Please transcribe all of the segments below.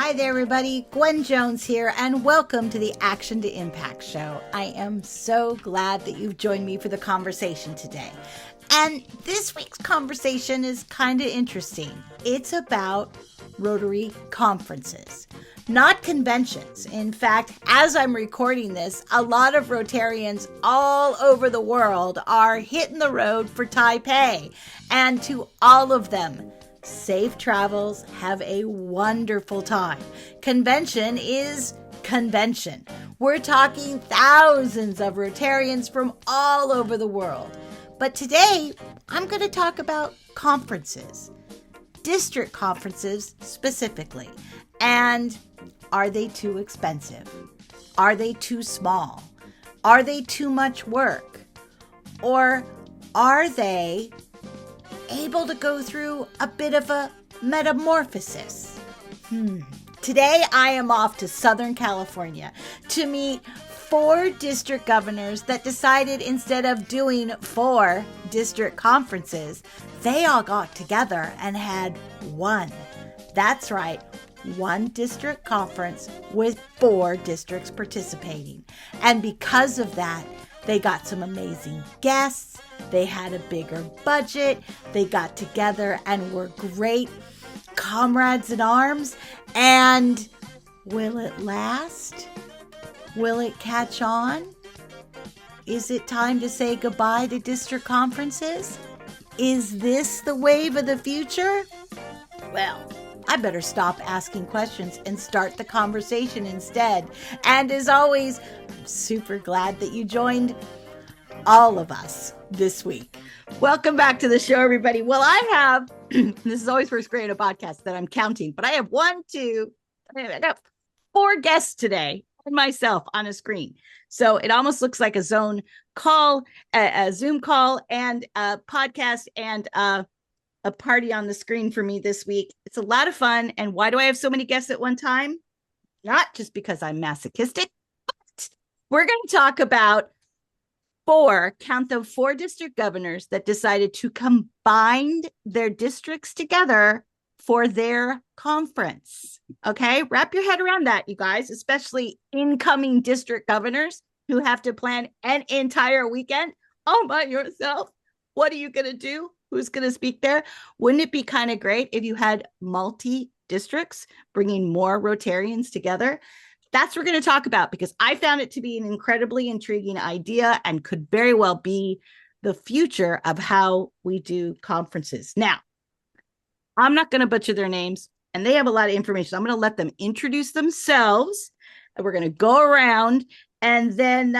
Hi there, everybody. Gwen Jones here, and welcome to the Action to Impact show. I am so glad that you've joined me for the conversation today. And this week's conversation is kind of interesting. It's about Rotary conferences, not conventions. In fact, as I'm recording this, a lot of Rotarians all over the world are hitting the road for Taipei. And to all of them, safe travels. Have a wonderful time. Convention is convention. We're talking thousands of Rotarians from all over the world. But today, I'm going to talk about conferences, district conferences specifically. And are they too expensive? Are they too small? Are they too much work? Or are they able to go through a bit of a metamorphosis? Today, I am off to Southern California to meet 4 district governors that decided instead of doing 4 district conferences, they all got together and had one. That's right, one district conference with 4 districts participating. And because of that, they got some amazing guests. They had a bigger budget. They got together and were great comrades in arms. And will it last? Will it catch on? Is it time to say goodbye to district conferences? Is this the wave of the future? Well, I better stop asking questions and start the conversation instead. And as always, I'm super glad that you joined all of us this week. Welcome back to the show, everybody. Well, I have, this is always first grade a podcast that I'm counting, but I have I got 4 guests today and myself on a screen. So it almost looks like a Zoom call and a podcast and a party on the screen for me this week. It's a lot of fun. And why do I have so many guests at one time? Not just because I'm masochistic, but we're going to talk about 4 district governors that decided to combine their districts together for their conference. Okay, wrap your head around that, you guys, especially incoming district governors who have to plan an entire weekend all by yourself. What are you going to do? Who's going to speak there? Wouldn't it be kind of great if you had multi-districts bringing more Rotarians together? That's what we're going to talk about, because I found it to be an incredibly intriguing idea and could very well be the future of how we do conferences. Now, I'm not going to butcher their names, and they have a lot of information. I'm going to let them introduce themselves, and we're going to go around, and then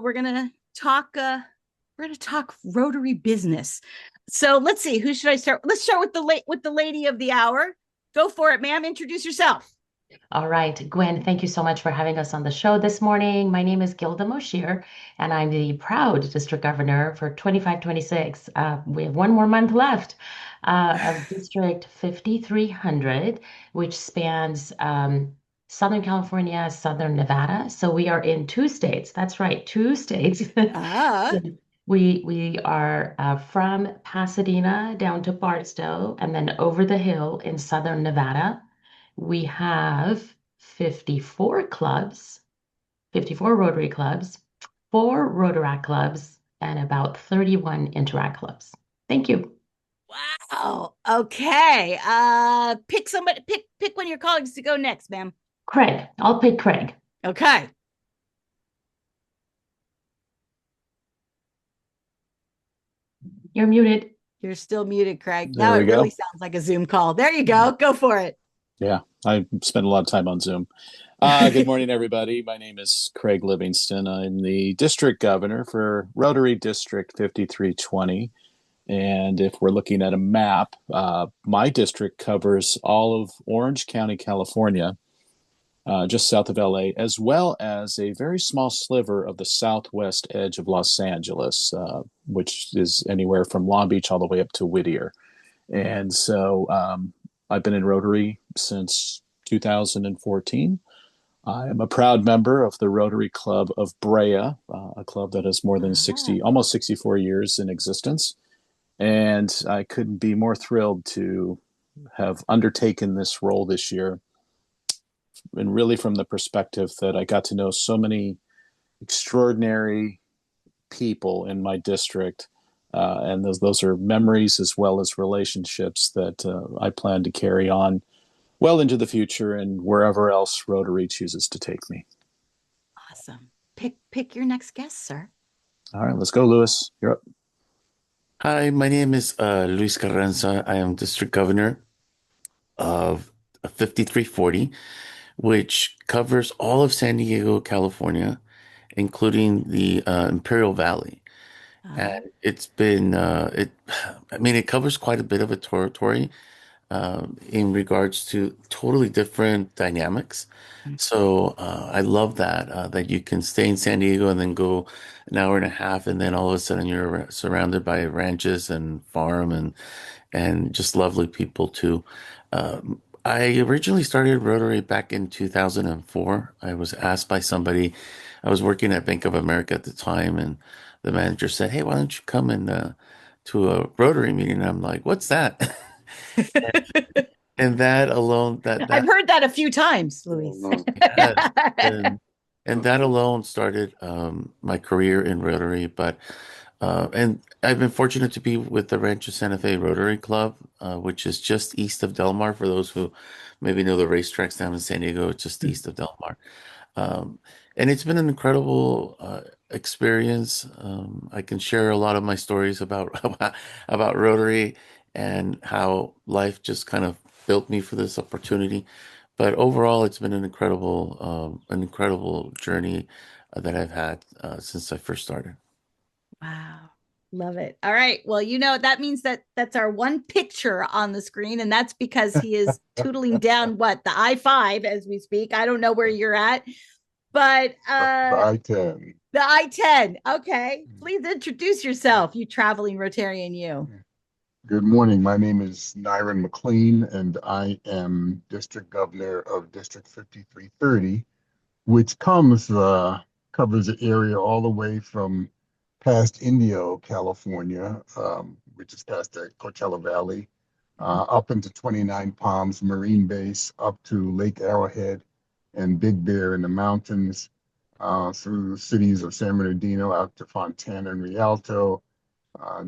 we're going to talk Rotary business. So let's see, who should I start? Let's start with the lady of the hour. Go for it, ma'am. Introduce yourself. All right, Gwen, thank you so much for having us on the show this morning. My name is Gilda Moshier, and I'm the proud district governor for 25-26. We have one more month left of District 5300, which spans Southern California, Southern Nevada. So we are in 2 states. That's right, 2 states. We are from Pasadena down to Barstow, and then over the hill in Southern Nevada. We have 54 clubs, 54 Rotary clubs, 4 Rotaract clubs, and about 31 Interact clubs. Thank you. Wow. Okay. Pick somebody. Pick one of your colleagues to go next, ma'am. Craig. I'll pick Craig. Okay. You're muted. You're still muted, Craig. Now it really sounds like a Zoom call. There you go. Go for it. Yeah, I spend a lot of time on Zoom. Good morning, everybody. My name is Craig Livingston. I'm the district governor for Rotary District 5320. And if we're looking at a map, my district covers all of Orange County, California, just south of LA, as well as a very small sliver of the southwest edge of Los Angeles, which is anywhere from Long Beach all the way up to Whittier. And so I've been in Rotary since 2014. I am a proud member of the Rotary Club of Brea, a club that has more than almost 64 years in existence. And I couldn't be more thrilled to have undertaken this role this year. and really from the perspective that I got to know so many extraordinary people in my district. And those are memories as well as relationships that I plan to carry on well into the future and wherever else Rotary chooses to take me. Awesome. Pick your next guest, sir. All right, let's go, Lewis. You're up. Hi, my name is Luis Carranza. I am District Governor of 5340, which covers all of San Diego, California, including the Imperial Valley. And Uh-huh. it's been, I mean, it covers quite a bit of a territory in regards to totally different dynamics. So I love that you can stay in San Diego and then go an hour and a half, and then all of a sudden you're surrounded by ranches and farm and just lovely people too. I originally started Rotary back in 2004. I was asked by somebody, I was working at Bank of America at the time, and the manager said, "Hey, why don't you come to a Rotary meeting?" And I'm like, "What's that?" And that alone, I've heard that a few times, Luis. yes, and that alone started my career in Rotary. But and I've been fortunate to be with the Rancho Santa Fe Rotary Club, which is just east of Del Mar. For those who maybe know the racetracks down in San Diego, it's just east of Del Mar. Um, and it's been an incredible experience. I can share a lot of my stories about about Rotary and how life just kind of built me for this opportunity. But overall, it's been an incredible journey that I've had since I first started. Wow. Love it. All right. Well, that means that's our one picture on the screen, and that's because he is tootling down the I-5 as we speak. I don't know where you're at, but The I-10. the I-10. Okay. Please introduce yourself, you traveling Rotarian, you. Good morning. My name is Nyron McLean, and I am District Governor of District 5330, which covers the area all the way from past Indio, California, which is past the Coachella Valley, up into 29 Palms Marine Base, up to Lake Arrowhead and Big Bear in the mountains, through the cities of San Bernardino, out to Fontana and Rialto,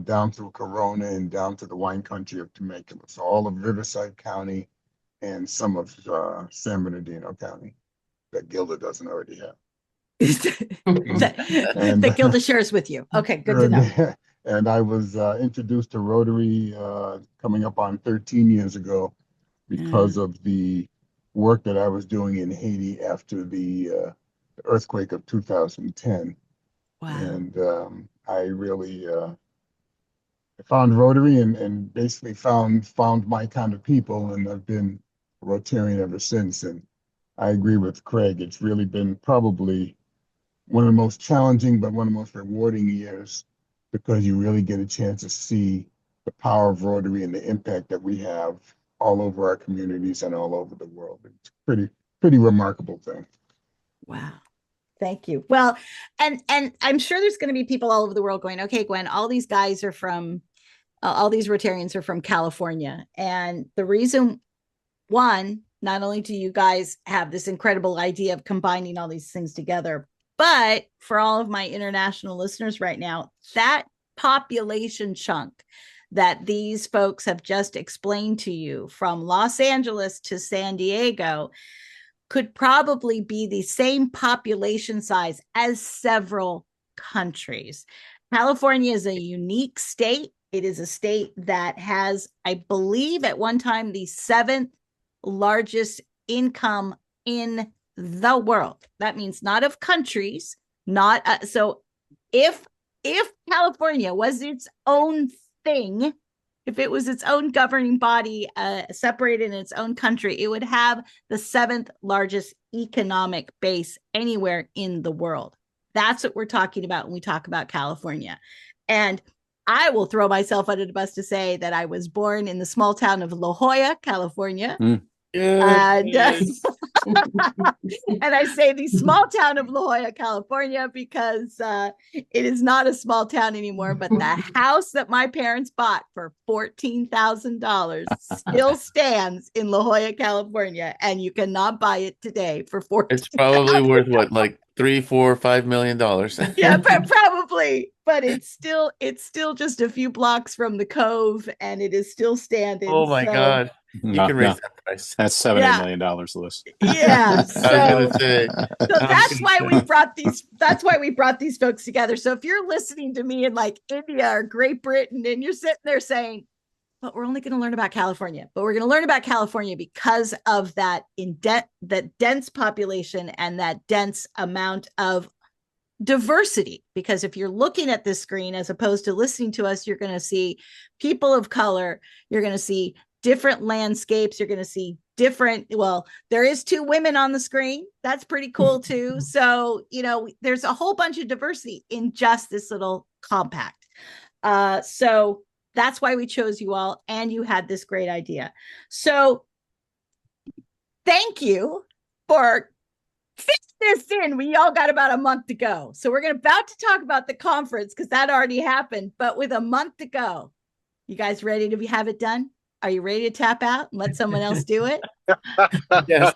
down through Corona and down to the wine country of Temecula. So all of Riverside County and some of San Bernardino County that Gilda doesn't already have. that Gilda shares with you. Okay, good to know. And I was introduced to Rotary coming up on 13 years ago because of the work that I was doing in Haiti after the earthquake of 2010. Wow. And I really found Rotary and basically found my kind of people, and I've been a Rotarian ever since. And I agree with Craig. It's really been probably one of the most challenging, but one of the most rewarding years, because you really get a chance to see the power of Rotary and the impact that we have all over our communities and all over the world. It's pretty remarkable thing. Wow. Thank you. Well, and I'm sure there's going to be people all over the world going, okay, Gwen, all these guys are from, all these Rotarians are from California. And the reason, one, not only do you guys have this incredible idea of combining all these things together, but for all of my international listeners right now, that population chunk that these folks have just explained to you from Los Angeles to San Diego could probably be the same population size as several countries. California is a unique state. It is a state that has, I believe, at one time, the 7th largest income in the world. That means not of countries, not so if California was its own thing, if it was its own governing body, separated in its own country, it would have the 7th largest economic base anywhere in the world. That's what we're talking about when we talk about California. And I will throw myself under the bus to say that I was born in the small town of La Jolla, California. And And I say the small town of La Jolla, California, because it is not a small town anymore. But the house that my parents bought for $14,000 still stands in La Jolla, California, and you cannot buy it today for It's fourteen probably thousand. worth what, like 3, 4, 5 million dollars. Yeah, but probably. But it's still just a few blocks from the Cove, and it is still standing. Oh my So God. You No, can raise no, that price. that's seven, $8 yeah, million, Lewis. yeah. I was gonna So say, so I was that's gonna why we say, brought these folks together. So if you're listening to me in like India or Great Britain and you're sitting there saying, but we're only going to learn about California, but we're going to learn about California because of that that dense population and that dense amount of diversity. Because if you're looking at this screen as opposed to listening to us, you're going to see people of color, you're going to see different landscapes, you're going to see different, well, there is two women on the screen, that's pretty cool too. So there's a whole bunch of diversity in just this little compact. So that's why we chose you all, and you had this great idea. So thank you for fit this in. We all got about a month to go. So we're about to talk about the conference because that already happened, but with a month to go, you guys ready to have it done? Are you ready to tap out and let someone else do it? yes,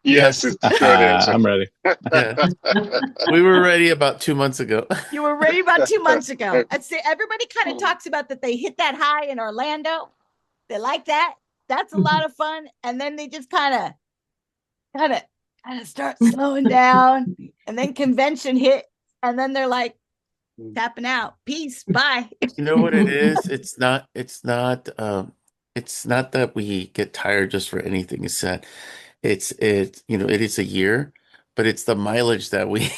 Yes, is the short answer. I'm ready. yeah. We were ready about 2 months ago. You were ready about 2 months ago. I'd say everybody kind of talks about that they hit that high in Orlando. They like that. That's a lot of fun. And then they just kind of start slowing down. And then convention hit. And then they're like tapping out. Peace. Bye. You know what it is? It's not that we get tired just for anything is said. It is a year, but it's the mileage that we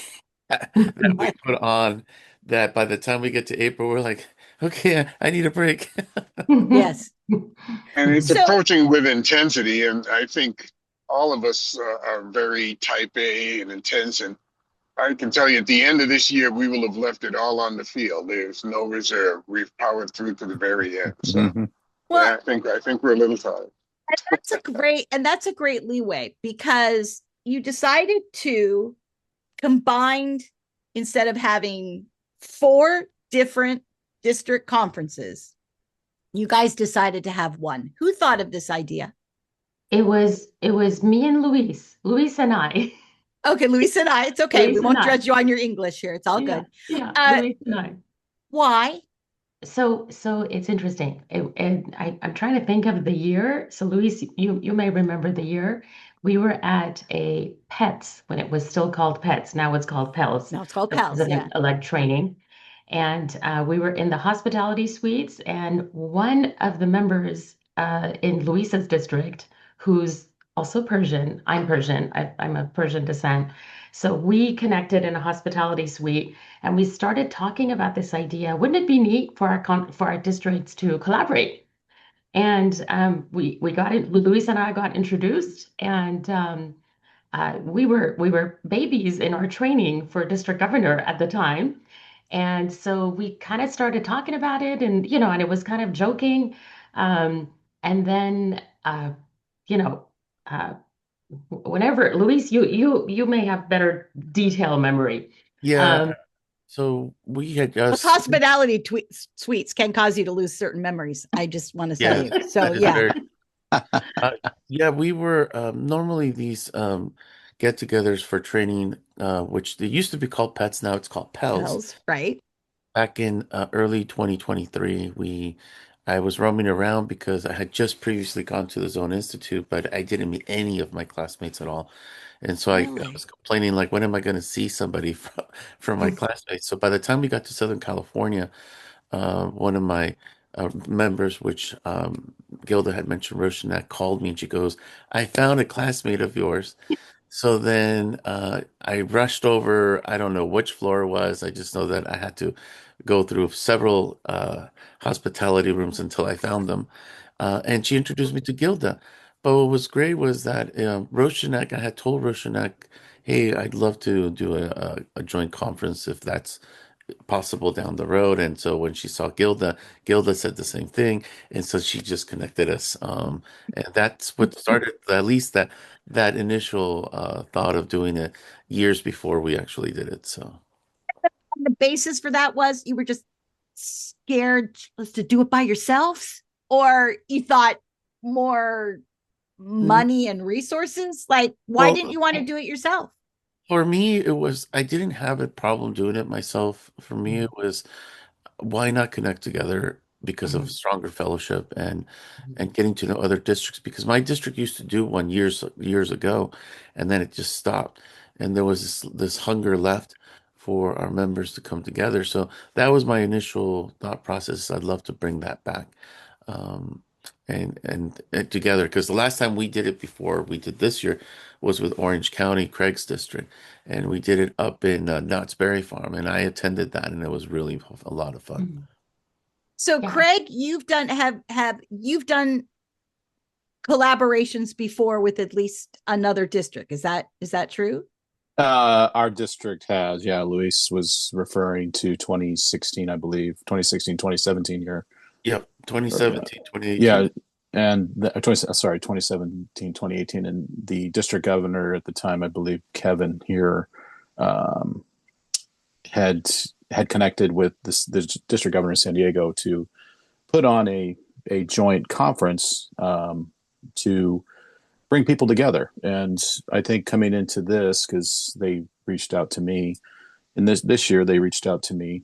that we put on that by the time we get to April, we're like, okay, I need a break. Yes. And it's So approaching with intensity. And I think all of us are very type A and intense. And I can tell you at the end of this year, we will have left it all on the field. There's no reserve. We've powered through to the very end. So Mhm. well, yeah, I think we're a little tired. that's a great leeway because you decided to combine, instead of having four different district conferences, you guys decided to have one. Who thought of this idea? It was me and Luis and I. Okay, Luis and I. It's okay. We Luis and won't I. judge you on your English here. It's all Yeah, good. yeah, Uh, Luis and I. why? So it's interesting. I'm trying to think of the year. So Luis, you may remember the year. We were at a Pets when it was still called Pets. Now it's called Pels, No, it's called the Pals. Yeah. president-elect training. And we were in the hospitality suites, and one of the members in Luisa's district, who's also Persian, I'm Persian, I'm of Persian descent. So we connected in a hospitality suite, and we started talking about this idea. Wouldn't it be neat for our districts to collaborate? And we got it. Luis and I got introduced, and we were babies in our training for district governor at the time. And so we kind of started talking about it, and it was kind of joking. And then you know uh, whenever Luis, you may have better detail memory. Yeah, um, so we had Those just hospitality suites can cause you to lose certain memories. I just want to tell yeah, you. So that is yeah. very yeah, we were normally these get-togethers for training, which they used to be called pets, now it's called PELS. Pals, right? Back in early 2023, I was roaming around because I had just previously gone to the Zone Institute, but I didn't meet any of my classmates at all. And so I Really? was complaining, like, when am I going to see somebody from my classmates? So by the time we got to Southern California, one of my members, which Gilda had mentioned, Roshanak, called me and she goes, I found a classmate of yours. So then I rushed over. I don't know which floor it was. I just know that I had to go through several hospitality rooms until I found them. And she introduced me to Gilda. But what was great was that Roshanak, I had told Roshanak, hey, I'd love to do a joint conference if that's possible down the road. And so when she saw Gilda, Gilda said the same thing. And so she just connected us. And that's what started at least that initial thought of doing it years before we actually did it. So, The basis for that was you were just scared to do it by yourselves, or you thought more Mm, money and resources? Like, why didn't well, you want to do it yourself? for me, it was I didn't have a problem doing it myself. For me, Mhm. it was why not connect together because of Mhm. stronger fellowship and getting to know other districts because my district used to do one years ago and then it just stopped and there was this hunger left for our members to come together, so that was my initial thought process. I'd love to bring that back, um, and together because the last time we did it before we did this year was with Orange County, Craig's district, and we did it up in Knott's Berry Farm, and I attended that, and it was really a lot of fun. Mhm. So, Yeah. Craig, you've done have you've done collaborations before with at least another district. Is that true? Our district has, yeah, Luis was referring to 2016, I believe, 2016, 2017 here. Yep, Or, 2017, 2018. yeah, and 2017, 2018. And the district governor at the time, I believe, Kevin here, um, had had connected with the district governor of San Diego to put on a joint conference to bring people together. And I think coming into this, because they reached out to me, and this year they reached out to me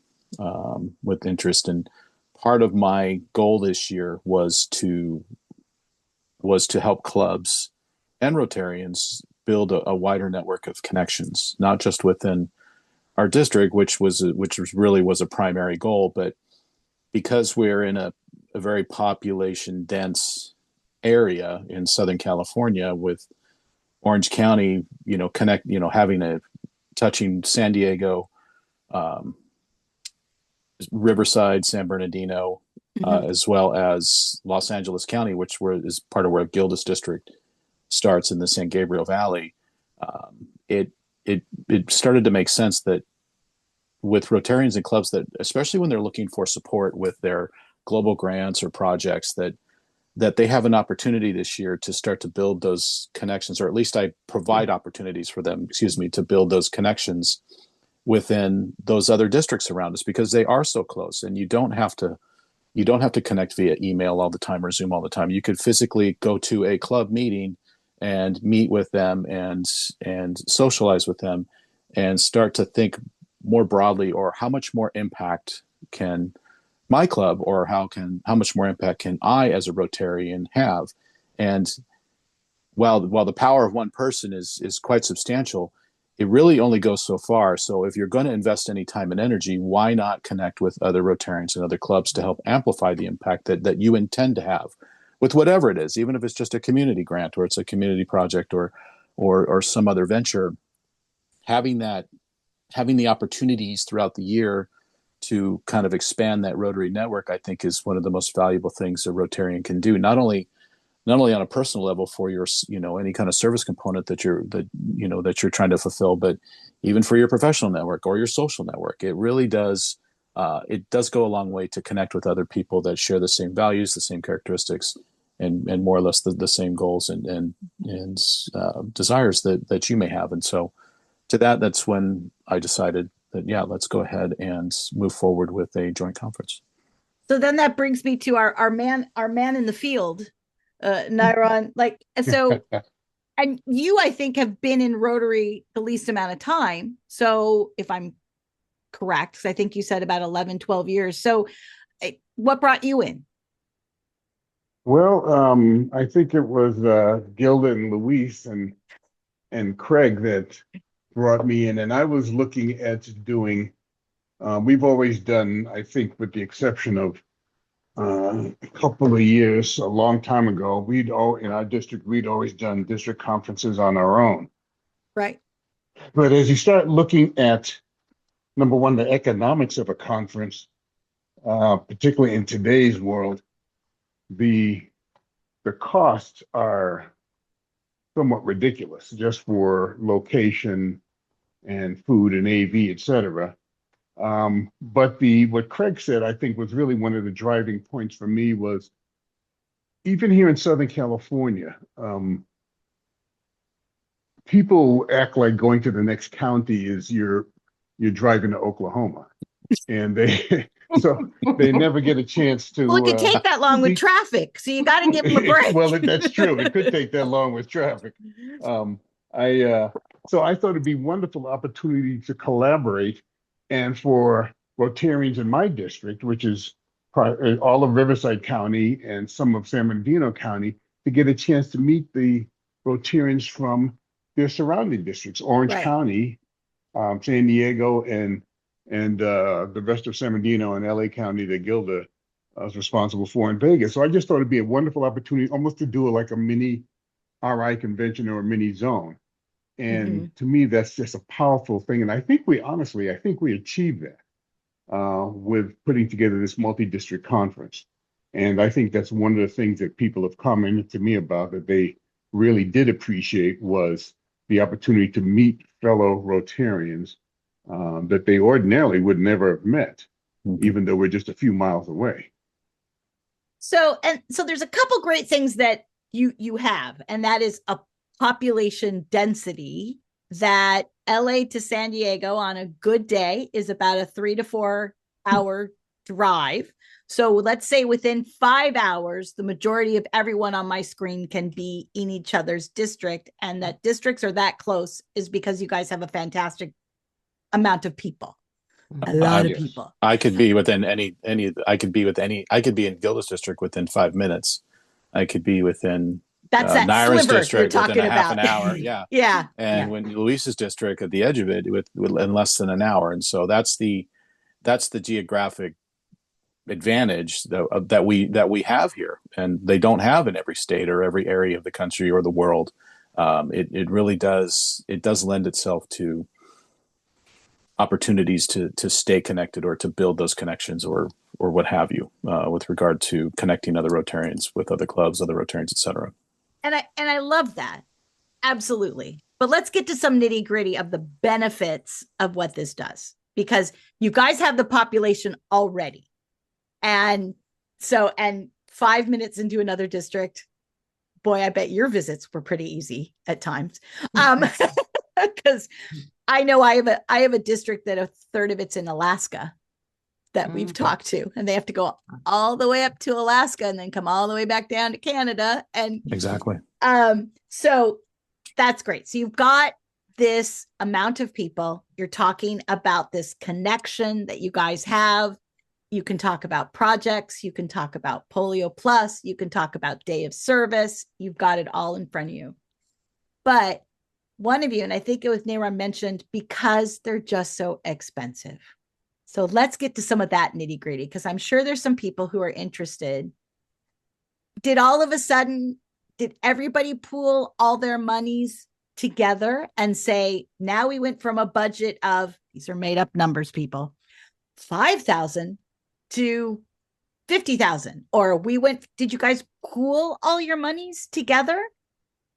with interest. And part of my goal this year was to help clubs and Rotarians build a wider network of connections, not just within our district, which really was a primary goal, but because we're in a very population dense area in Southern California with Orange County, having a touching San Diego, um, Riverside, San Bernardino, Mhm. as well as Los Angeles County, is part of where Gilda's district starts in the San Gabriel Valley. It it started to make sense that with Rotarians and clubs, that especially when they're looking for support with their global grants or projects, that they have an opportunity this year to start to build those connections, or at least I provide opportunities for them, excuse me, to build those connections within those other districts around us, because they are so close. And you don't have to connect via email all the time or Zoom all the time. You could physically go to a club meeting and meet with them and socialize with them and start to think more broadly, or how much more impact can my club, or how much more impact can I as a Rotarian have? And while the power of one person is quite substantial, it really only goes so far. So if you're going to invest any time and energy, why not connect with other Rotarians and other clubs to help amplify the impact that you intend to have with whatever it is, even if it's just a community grant or it's a community project or some other venture. Having the opportunities throughout the year to kind of expand that Rotary network, I think, is one of the most valuable things a Rotarian can do. Not only on a personal level for your, any kind of service component that you're trying to fulfill, but even for your professional network or your social network. It does go a long way to connect with other people that share the same values, the same characteristics, and more or less the same goals and desires that you may have. And so that's when I decided that, yeah, let's go ahead and move forward with a joint conference. So then that brings me to our man in the field, Nyron. Like, so, and you, I think, have been in Rotary the least amount of time. So if I'm correct, because I think you said about 11, 12 years. So what brought you in? Well, I think it was Gilda and Luis and Craig that brought me in, and I was looking at doing. We've always done, I think, with the exception of a couple of years, a long time ago, in our district, we'd always done district conferences on our own. Right. But as you start looking at, number one, the economics of a conference, particularly in today's world, the costs are somewhat ridiculous just for location and food and AV, et cetera. But what Craig said, I think, was really one of the driving points for me was even here in Southern California, people act like going to the next county is you're driving to Oklahoma, and they so they never get a chance Well, it to could take that long with be. traffic, so you got to give them a break. Well, that's true. It could take that long with traffic. Um, I so I thought it'd be a wonderful opportunity to collaborate, and for Rotarians in my district, which is all of Riverside County and some of San Bernardino County, to get a chance to meet the Rotarians from their surrounding districts, Orange Right. County, San Diego, and the rest of San Bernardino and LA County that Gilda was responsible for in Vegas. So I just thought it'd be a wonderful opportunity almost to do like a mini RI convention or a mini zone. Hmm. And to me, that's just a powerful thing. And I think I think we achieved that with putting together this multi-district conference. And I think that's one of the things that people have commented to me about that they really did appreciate was the opportunity to meet fellow Rotarians that they ordinarily would never have met, Mhm. even though we're just a few miles away. So there's a couple great things that you have, and that is a population density that LA to San Diego on a good day is about a 3 to 4 hour drive. So let's say within 5 hours, the majority of everyone on my screen can be in each other's district, and that districts are that close is because you guys have a fantastic amount of people, a lot of Yes. people. I could be within I could be in Gilda's district within 5 minutes. I could be within That's that Naira's sliver you're district within talking a half an about. hour. Yeah. Yeah. And Yeah. when Luis's district at the edge of it in less than an hour. And so that's the geographic advantage that we have here, and they don't have in every state or every area of the country or the world. It really does lend itself to opportunities to stay connected or to build those connections or what have you with regard to connecting other Rotarians with other clubs, other Rotarians, etc. And I love that. Absolutely. But let's get to some nitty gritty of the benefits of what this does, because you guys have the population already. And 5 minutes into another district, boy, I bet your visits were pretty easy at times. Because I know I have a district that a third of it's in Alaska that we've talked to, and they have to go all the way up to Alaska and then come all the way back down to Canada. And Exactly. so that's great. So you've got this amount of people. You're talking about this connection that you guys have. You can talk about projects. You can talk about Polio Plus. You can talk about Day of Service. You've got it all in front of you. But one of you, and I think it was Nera, mentioned because they're just so expensive. So let's get to some of that nitty gritty, because I'm sure there's some people who are interested. Did everybody pool all their monies together and say, now we went from a budget of, these are made up numbers, people, 5,000 to 50,000? Or did you guys pool all your monies together?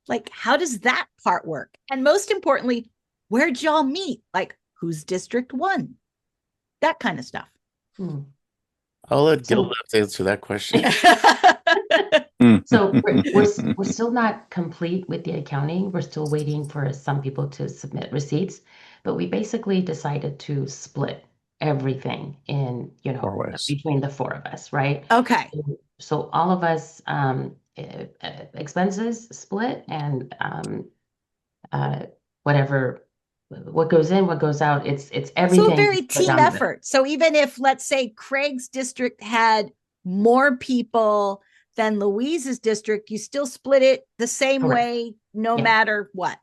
Like, how does that part work? And most importantly, where'd y'all meet? Like, whose district won? That kind of stuff. I'll let Gilda answer that question. So we're still not complete with the accounting. We're still waiting for some people to submit receipts, but we basically decided to split everything in, 4 ways. between the four of us, right? Okay. So all of us expenses split, and what goes in, what goes out, it's everything. So a very team effort. So even if, let's say, Craig's district had more people than Louise's district, you still split it the same way, no matter what.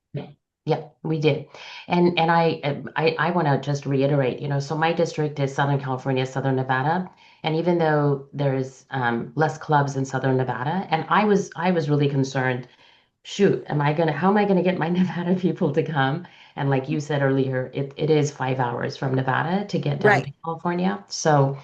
Yeah, we did. And I want to just reiterate, so my district is Southern California, Southern Nevada. And even though there's less clubs in Southern Nevada, and I was really concerned, shoot, how am I gonna get my Nevada people to come? And like you said earlier, it is 5 hours from Nevada to get down to California. So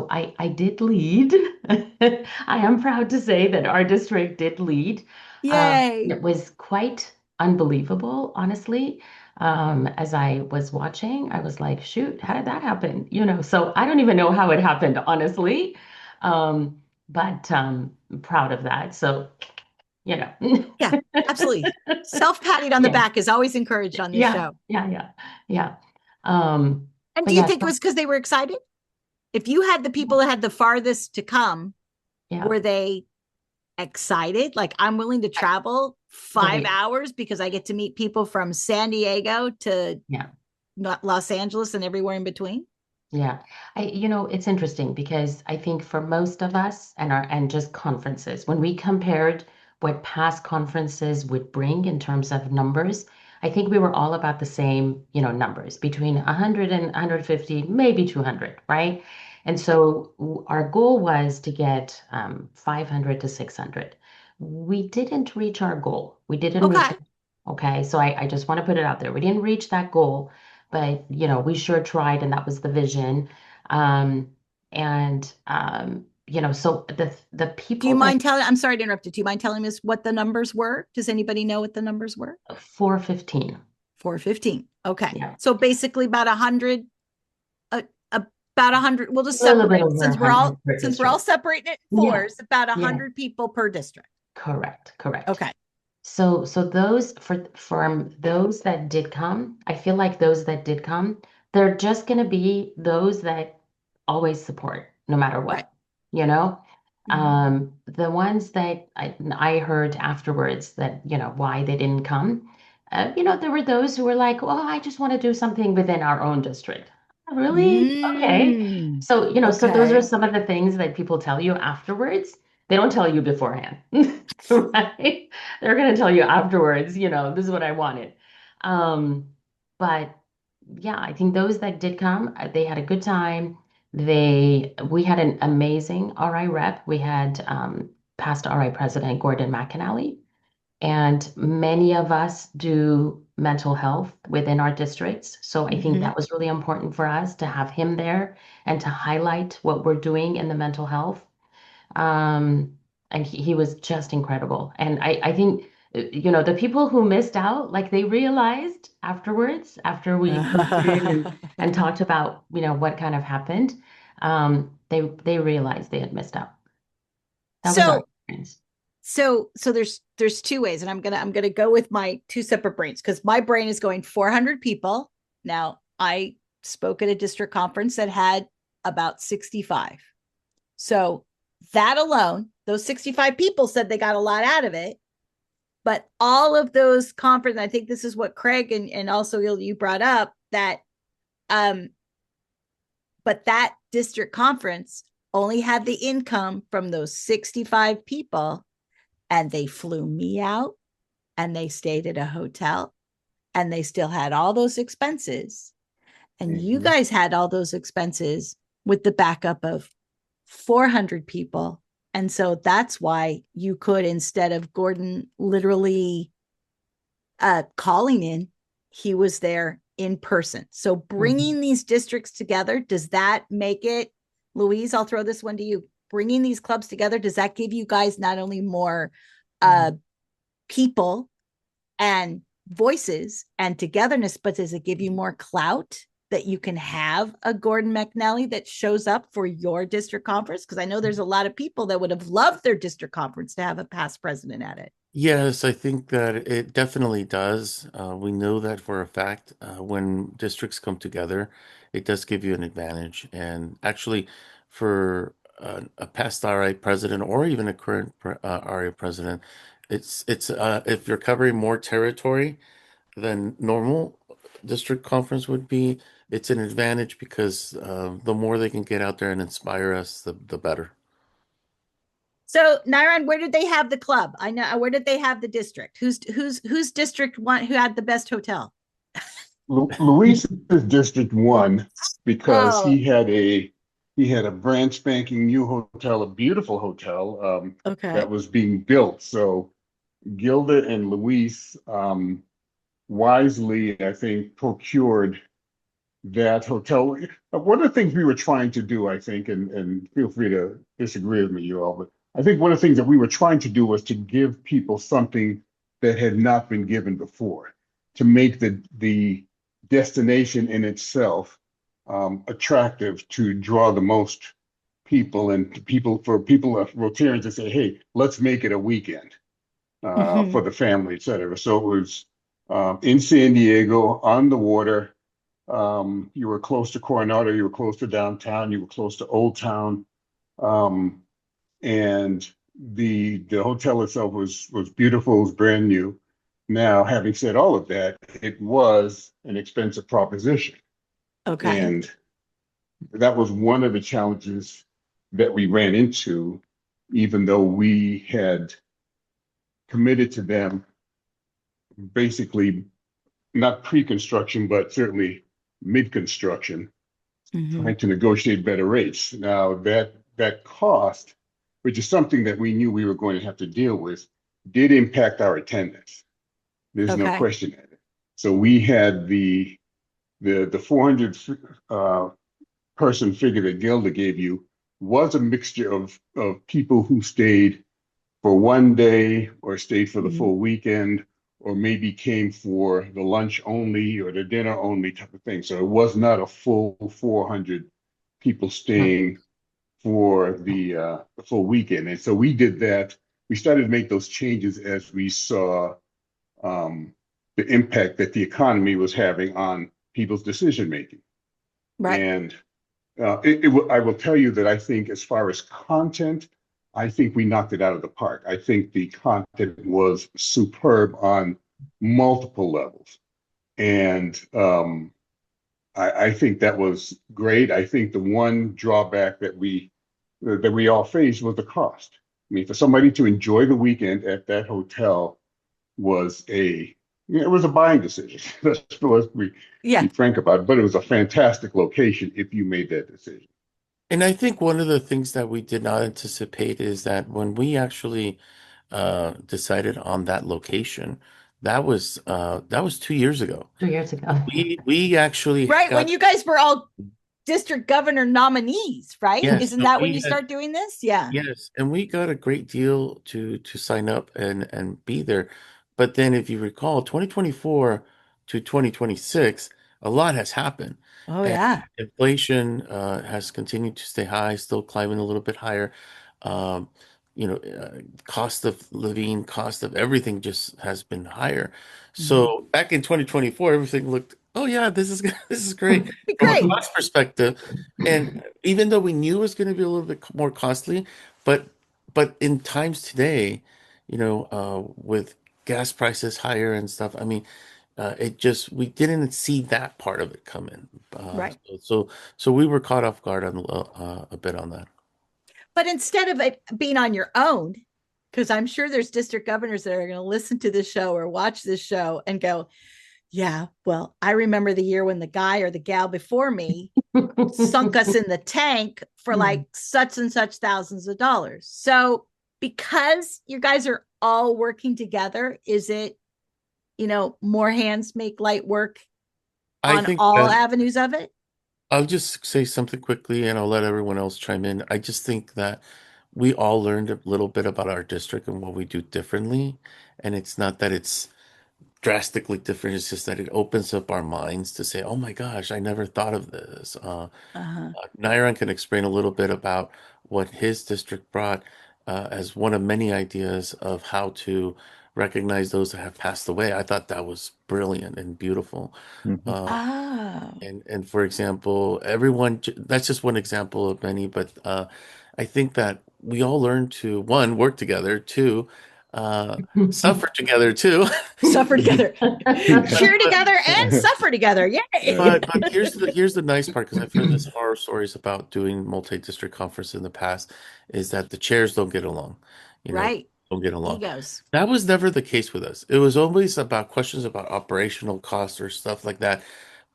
I did lead. I am proud to say that our district did lead. Yay. It was quite unbelievable, honestly. As I was watching, I was like, shoot, how did that happen? So I don't even know how it happened, honestly. But proud of that. So, you know. Yeah, absolutely. Self-patting on the Yeah, back is always encouraged on this yeah, show. yeah. Um, And but do you yeah, think it was because they were excited? If you had the people that had the farthest to come, yeah. were they excited? Like, I'm willing to travel five Right. hours because I get to meet people from San Diego to Yeah. Los Angeles and everywhere in between. Yeah. It's interesting because I think for most of us and just conferences, when we compared what past conferences would bring in terms of numbers, I think we were all about the same, numbers between 100 and 150, maybe 200, right? And so our goal was to get 500 to 600. We didn't reach our goal. We didn't reach Okay. it. Okay. So I just want to put it out there. We didn't reach that goal, but we sure tried, and that was the vision. Um, so the Do you people that mind telling? I'm sorry to interrupt you. Do you mind telling us what the numbers were? Does anybody know what the numbers were? 415, 415. Okay. yeah, So basically about 100, about 100. We'll just a little bit separate over since we're all 100 per since we're all district. separating it in Yeah, fours, about yeah, 100 people per district. correct. Okay. So those from those that did come, I feel like those that did come, they're just gonna be those that always support, no matter Right. what, you know? Mhm. The ones that I heard afterwards that, why they didn't come, there were those who were like, well, I just want to do something within our own district. Really? Okay. Mm, So those are okay. some of the things that people tell you afterwards. They don't tell you beforehand, right? They're going to tell you afterwards, this is what I wanted. Um, but yeah, I think those that did come, they had a good time. We had an amazing RI rep. We had past RI President Gordon McAnally, and many of us do mental health within our districts. So I think Mhm. that was really important for us to have him there and to highlight what we're doing in the mental health. Um, and he was just incredible. And I think, the people who missed out, like they realized afterwards, after we did and talked about, what kind of happened, they realized they had missed out. That was our So experience. so there's two ways, and I'm gonna go with my two separate brains because my brain is going 400 people. Now I spoke at a district conference that had about 65. So that alone, those 65 people said they got a lot out of it. But all of those conferences, I think this is what Craig and also you brought up that um but that district conference only had the income from those 65 people, and they flew me out and they stayed at a hotel and they still had all those expenses. And you Mhm. guys had all those expenses with the backup of 400 people. And so that's why you could, instead of Gordon literally calling in, he was there in person. So Mhm. bringing these districts together, does that make it, Louise, I'll throw this one to you. Bringing these clubs together, does that give you guys not only more uh, people and voices and togetherness, but does it give you more clout that you can have a Gordon McNally that shows up for your district conference? Because I know there's a lot of people that would have loved their district conference to have a past president at it. Yes, I think that it definitely does. We know that for a fact. When districts come together, it does give you an advantage. And actually, for a past RA president or even a current RA president, it's if you're covering more territory than normal district conference would be, it's an advantage because the more they can get out there and inspire us, the better. So Nairon, where did they have the club? I know, where did they have the district? Whose district one who had the best hotel? Luis is District 1 because Oh, he had a brand spanking new hotel, a beautiful hotel that okay. was being built. So Gilda and Luis wisely, I think, procured that hotel. One of the things we were trying to do, I think, and feel free to disagree with me, you all, but I think one of the things that we were trying to do was to give people something that had not been given before, to make the destination in itself attractive to draw the most people and to people for people Rotarians to say, hey, let's make it a weekend. for the family, et cetera. So it was in San Diego on the water. You were close to Coronado, you were close to downtown, you were close to Old Town, and the hotel itself was beautiful, it was brand new. Now, having said all of that, it was an expensive proposition, Okay. and that was one of the challenges that we ran into, even though we had committed to them basically not pre-construction, but certainly mid-construction, Hmm. trying to negotiate better rates. Now that cost, which is something that we knew we were going to have to deal with, did impact our attendance. There's no Okay. question at it. So we had the 400 person figure that Gilda gave you was a mixture of people who stayed for one day or stayed for the Hmm. full weekend or maybe came for the lunch only or the dinner only type of thing. So it was not a full 400 people staying for the full weekend. And so we did that. We started to make those changes as we saw the impact that the economy was having on people's decision making. Right. And I will tell you that I think as far as content, I think we knocked it out of the park. I think the content was superb on multiple levels. And I think that was great. I think the one drawback that we all faced was the cost. I mean, for somebody to enjoy the weekend at that hotel was it was a buying decision. Let's be Yeah. frank about it. But it was a fantastic location if you made that decision. And I think one of the things that we did not anticipate is that when we actually decided on that location, that was 2 years ago. 2 years ago. We actually Right. When got you guys were all district governor nominees, right? yes, Isn't so that when we you had start doing this? Yeah. yes, and we got a great deal to sign up and be there. But then if you recall, 2024 to 2026, a lot has happened. Oh, And yeah. inflation has continued to stay high, still climbing a little bit higher. Um, cost of living, cost of everything just has been higher. Hmm. So back in 2024, everything looked, oh yeah, this is this is great Be from a great. cost perspective. And even though we knew it was going to be a little bit more costly, but in times today, with gas prices higher and stuff, I mean, it just we didn't see that part of it come in. Right. So we were caught off guard on a bit on that. But instead of it being on your own, because I'm sure there's district governors that are going to listen to this show or watch this show and go, yeah, well, I remember the year when the guy or the gal before me sunk us in the tank for like such and such thousands of dollars. So, because you guys are all working together, is it, more hands make light work I on think all that avenues of it? I'll just say something quickly and I'll let everyone else chime in. I just think that we all learned a little bit about our district and what we do differently. And it's not that it's drastically different. It's just that it opens up our minds to say, "Oh my gosh, I never thought of this." Uh-huh. Nairan can explain a little bit about what his district brought as one of many ideas of how to recognize those that have passed away. I thought that was brilliant and beautiful. Mhm. Uh, Oh, and for example, that's just one example of many, but I think that we all learn to, one, work together, two, uh, suffer together too. suffer together, But cheer together, and suffer together. Yay. but here's the nice part, because I've heard this horror stories about doing multi-district conference in the past, is that the chairs don't get along, Right. don't get along. Egos. That was never the case with us. It was always about questions about operational costs or stuff like that.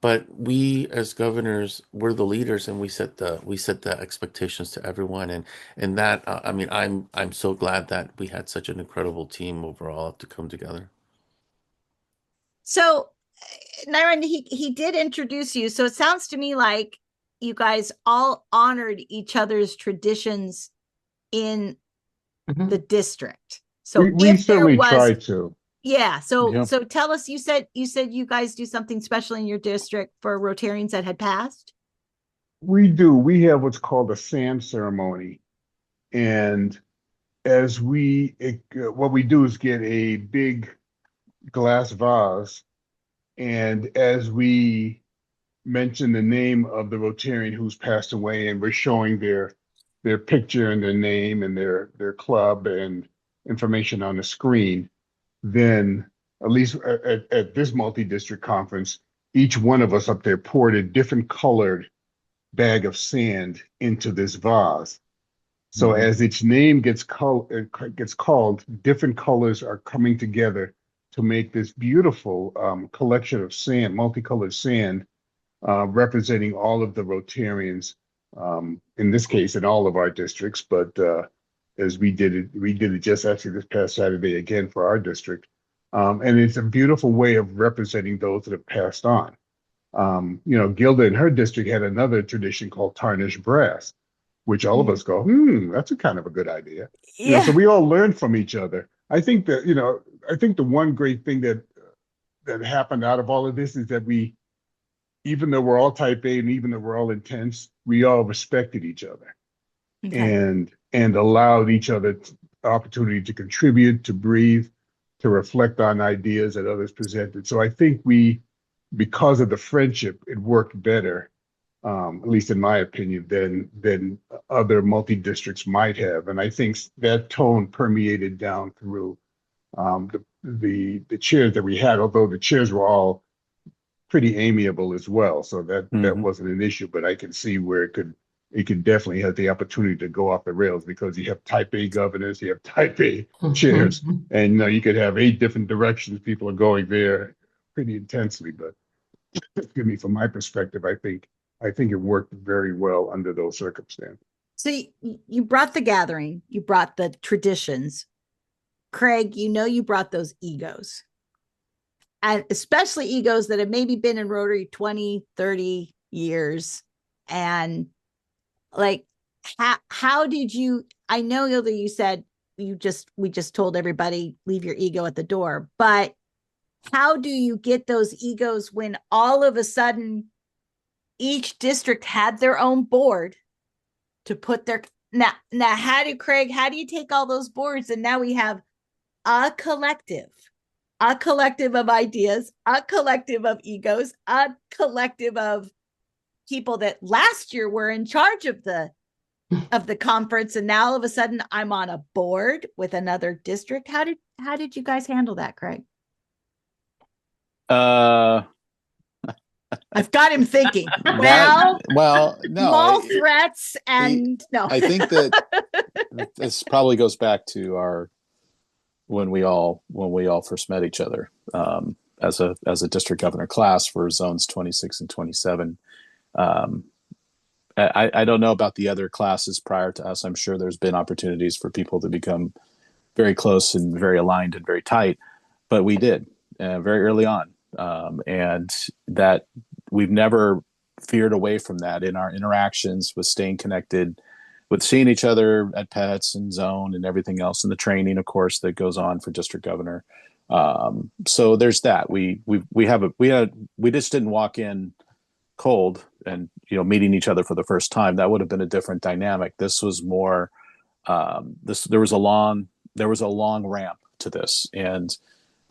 But we as governors, we're the leaders, and we set the expectations to everyone, and that I mean, I'm so glad that we had such an incredible team overall to come together. So, Nairan, he did introduce you. So it sounds to me like you guys all honored each other's traditions in the Mhm. district. We So we if there certainly was, tried to. yeah. So Yeah. so tell us. You said you guys do something special in your district for Rotarians that had passed. We do. We have what's called a SAM ceremony, and as what we do is get a big glass vase, and as we mention the name of the Rotarian who's passed away, and we're showing their picture and their name and their club and information on the screen, then at least at this multi-district conference, each one of us up there poured a different colored bag of sand into this vase. So Mhm. as each name gets called, different colors are coming together to make this beautiful collection of sand, multicolored sand, representing all of the Rotarians, in this case, in all of our districts. But as we did it just actually this past Saturday again for our district. And it's a beautiful way of representing those that have passed on. Gilda in her district had another tradition called tarnished brass, which all of us go, that's a kind of a good idea. So Yeah. we all learn from each other. I think that, I think the one great thing that happened out of all of this is that even though we're all type A and even though we're all intense, we all respected each other Okay. and allowed each other opportunity to contribute, to breathe, to reflect on ideas that others presented. So I think because of the friendship, it worked better, at least in my opinion, than other multi-districts might have. And I think that tone permeated down through the chairs that we had, although the chairs were all pretty amiable as well. So that Mhm. wasn't an issue, but I can see where it could definitely have the opportunity to go off the rails because you have type A governors, you have type A chairs, and you could have 8 different directions people are going there pretty intensely. But excuse me, from my perspective, I think it worked very well under those circumstances. So you brought the gathering, you brought the traditions. Craig, you brought those egos, and especially egos that have maybe been in Rotary 20, 30 years. And like, how did you, I know that you said we just told everybody leave your ego at the door, but how do you get those egos when all of a sudden each district had their own board to put their, now how do you take all those boards and now we have a collective, a collective of ideas, a collective of egos, a collective of people that last year were in charge of the conference, and now all of a sudden I'm on a board with another district. How did you guys handle that, Craig? Uh, I've got him thinking. that well, no, Small threats it, and no. I think that this probably goes back to our when we all first met each other, as a district governor class for zones 26 and 27. Um, I don't know about the other classes prior to us. I'm sure there's been opportunities for people to become very close and very aligned and very tight, but we did very early on, and that we've never veered away from that in our interactions with staying connected, with seeing each other at pets and zone and everything else, and the training, of course, that goes on for district governor. So there's that. We just didn't walk in cold and meeting each other for the first time. That would have been a different dynamic. This was more there was a long ramp to this, and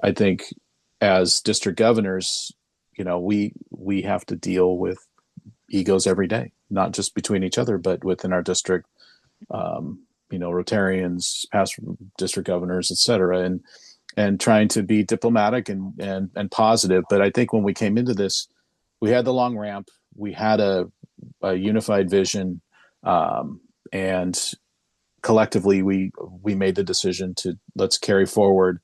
I think as district governors, we have to deal with egos every day, not just between each other, but within our district. Rotarians, past district governors, et cetera, and trying to be diplomatic and positive. But I think when we came into this, we had the long ramp. We had a unified vision, and collectively we made the decision to let's carry forward,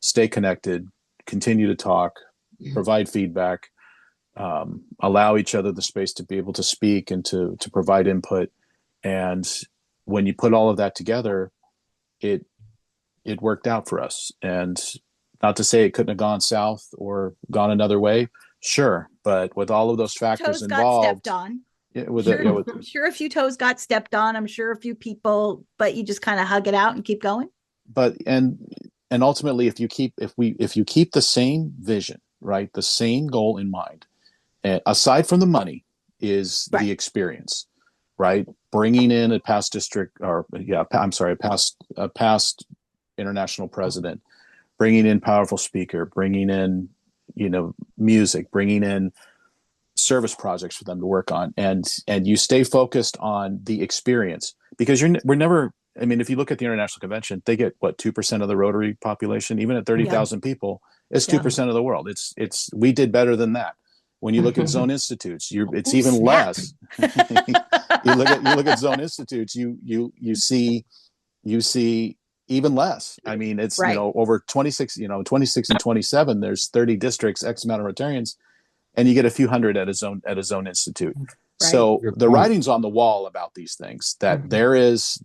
stay connected, continue to talk, provide feedback, allow each other the space to be able to speak and to provide input. And when you put all of that together, it worked out for us. And not to say it couldn't have gone south or gone another way, sure, but with all of those factors Toes got involved, stepped on. yeah, I'm sure a few toes got stepped on. I'm sure a few people, but you just kind of hug it out and keep going. but ultimately, if you keep the same vision, right, the same goal in mind, aside from the money, is Right. the experience. right? Bringing in a past district, or yeah, I'm sorry, a past international president, bringing in powerful speaker, bringing in, music, bringing in service projects for them to work on, and you stay focused on the experience, because we're never. I mean, if you look at the international convention, they get what, 2% of the Rotary population, even at 30,000 people, it's 2% of the world. We did better than that. When you look at zone institutes, it's even less. You look at zone institutes, you see even less. I mean, it's Right. over 26 and 27. There's 30 districts, X amount of Rotarians, and you get a few hundred at a zone institute. Right. So the writing's on the wall about these things, that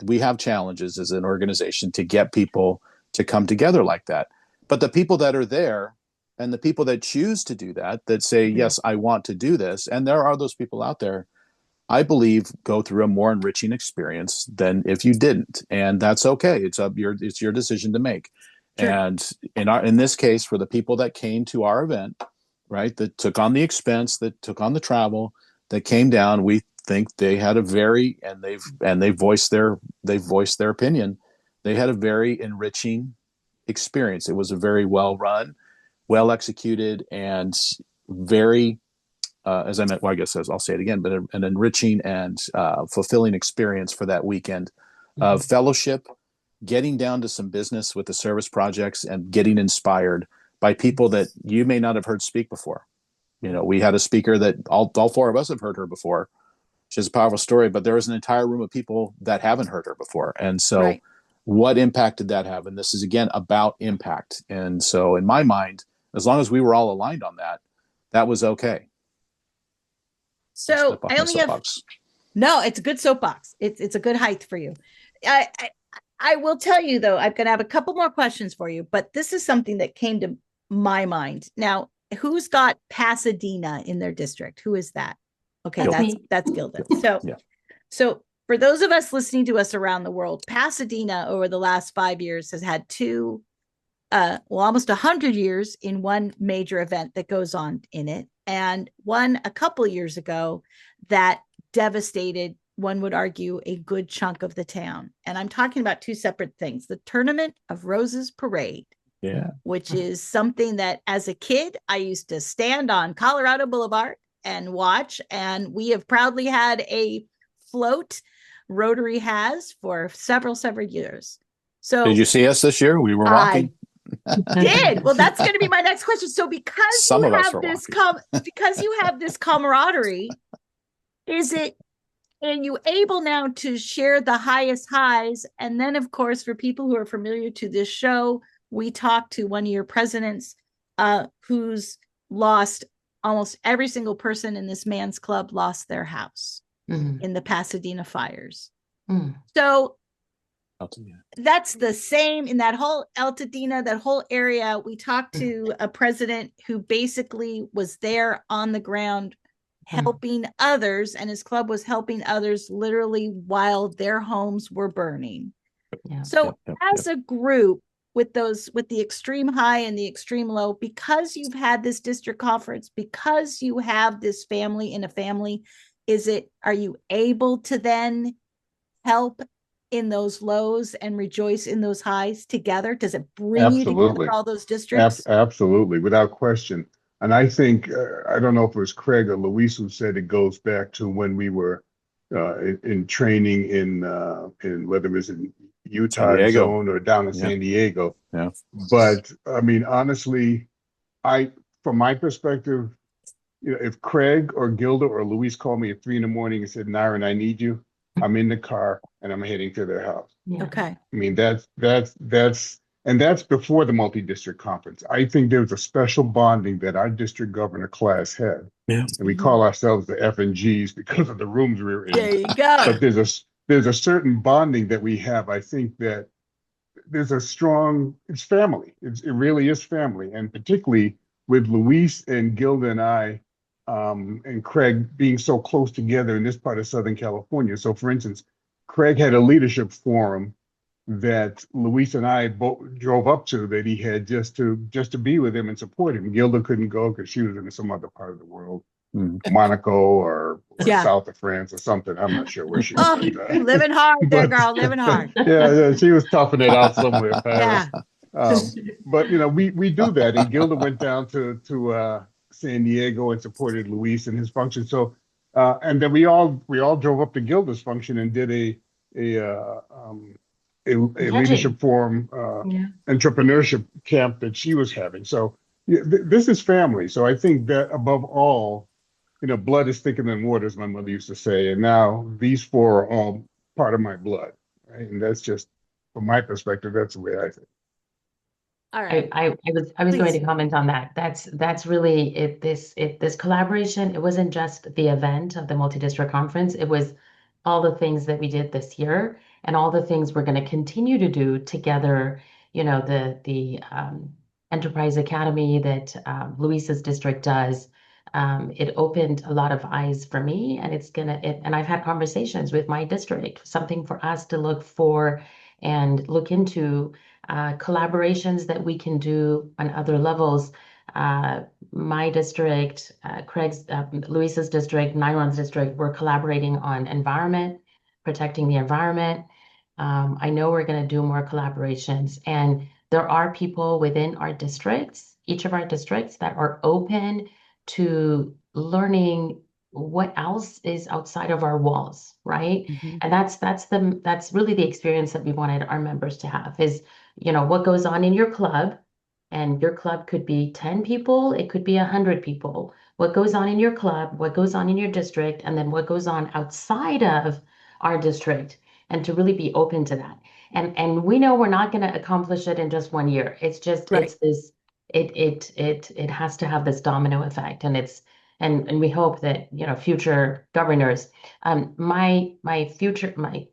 we have challenges as an organization to get people to come together like that. But the people that are there, and the people that choose to do that say, yes, I want to do this, and there are those people out there, I believe, go through a more enriching experience than if you didn't. And that's okay. It's your decision to make. Sure. And in this case, for the people that came to our event, right, that took on the expense, that took on the travel, that came down, we think they had they voiced their opinion. They had a very enriching experience. It was a very well run, well executed, and very as I meant, well, I guess I'll say it again, but an enriching and fulfilling experience for that weekend of fellowship, getting down to some business with the service projects, and getting inspired by people that you may not have heard speak before. We had a speaker that all four of us have heard her before. She has a powerful story, but there was an entire room of people that haven't heard her before. And so what impact did that have? And this is, again, about impact. And so in my mind, as long as we were all aligned on that, that was okay. So I only have, no, it's a good soapbox. It's a good height for you. I will tell you, though, I'm going to have a couple more questions for you, but this is something that came to my mind. Now, who's got Pasadena in their district? Who is that? Okay, that's Gilda. So for those of us listening to us around the world, Pasadena over the last 5 years has had almost 100 years in one major event that goes on in it, and one a couple of years ago that devastated, one would argue, a good chunk of the town. And I'm talking about two separate things: the Tournament of Roses Parade, which is something that as a kid I used to stand on Colorado Boulevard and watch, and we have proudly had a float. Rotary has for several years. So did you see us this year? We were walking. Did. Well, that's going to be my next question. So because you have this camaraderie, are you able now to share the highest highs? And then, of course, for people who are familiar to this show, we talked to one of your presidents who's lost, almost every single person in this man's club lost their house in the Pasadena fires. So that's the same in that whole Altadena, that whole area. We talked to a president who basically was there on the ground helping others, and his club was helping others literally while their homes were burning. As a group, with the extreme high and the extreme low, because you've had this district conference, because you have this family in a family, are you able to then help in those lows and rejoice in those highs together? Does it bring you together, all those districts? Absolutely, without question. And I think, I don't know if it was Craig or Luis who said it goes back to when we were in training in whether it was in Utah zone or down in San Diego. Yeah. But I mean, honestly, from my perspective, if Craig or Gilda or Luis called me at 3 a.m. and said, "Nyron, I need you," I'm in the car and I'm heading to their house. Okay. I mean, that's before the multi-district conference. I think there was a special bonding that our district governor class had. Yeah. And we call ourselves the F and Gs because of the rooms we were in. There you go. But there's a certain bonding that we have. I think that there's it's family. It really is family. And particularly with Luis and Gilda and I, and Craig being so close together in this part of Southern California. So for instance, Craig had a leadership forum that Luis and I both drove up to, that he had just to be with him and support him. Gilda couldn't go because she was in some other part of the world, Monaco or or Yeah. south of France or something. I'm not sure where she Oh, went, living hard there, but girl, living hard. yeah, she was toughing it out somewhere in Yeah. Paris. But we do that, and Gilda went down to San Diego and supported Luis in his function. So and then we all drove up to Gilda's function and did a a Hedging. leadership forum Yeah. entrepreneurship camp that she was having. So yeah, this is family. So I think that above all, blood is thicker than water, as my mother used to say. And now these four are all part of my blood, right? And that's just, from my perspective, that's the way I think. All I, right. I, I was I was going Please. to comment on that. That's really it. This collaboration. It wasn't just the event of the multi-district conference. It was all the things that we did this year and all the things we're going to continue to do together. The Enterprise Academy that Luisa's district does. It opened a lot of eyes for me, and and I've had conversations with my district. Something for us to look for and look into collaborations that we can do on other levels. Uh, my district, Luisa's district, Nyron's district, we're collaborating on environment, protecting the environment. I know we're going to do more collaborations, and there are people within our districts, each of our districts, that are open to learning what else is outside of our walls, right? Mhm. And that's really the experience that we wanted our members to have is what goes on in your club, and your club could be 10 people, it could be 100 people. What goes on in your club, what goes on in your district, and then what goes on outside of our district, and to really be open to that. And we know we're not going to accomplish it in just 1 year. Right. It has to have this domino effect, and we hope that future governors, my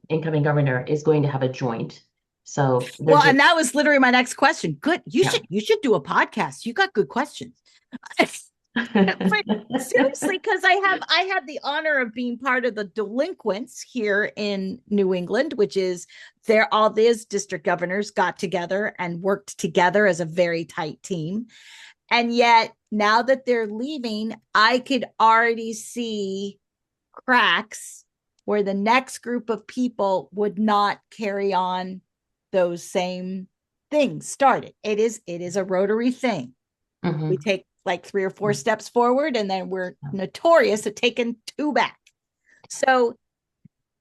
incoming governor is going to have a joint. So Well, there's and that was literally my next question. Good. You yeah. should you should do a podcast. You got good questions. Seriously, because I had the honor of being part of the delinquents here in New England, which is all these district governors got together and worked together as a very tight team. And yet now that they're leaving, I could already see cracks where the next group of people would not carry on those same things started. It is a Rotary thing. We Mhm. take like 3 or 4 steps forward, and then we're notorious at taking two back. So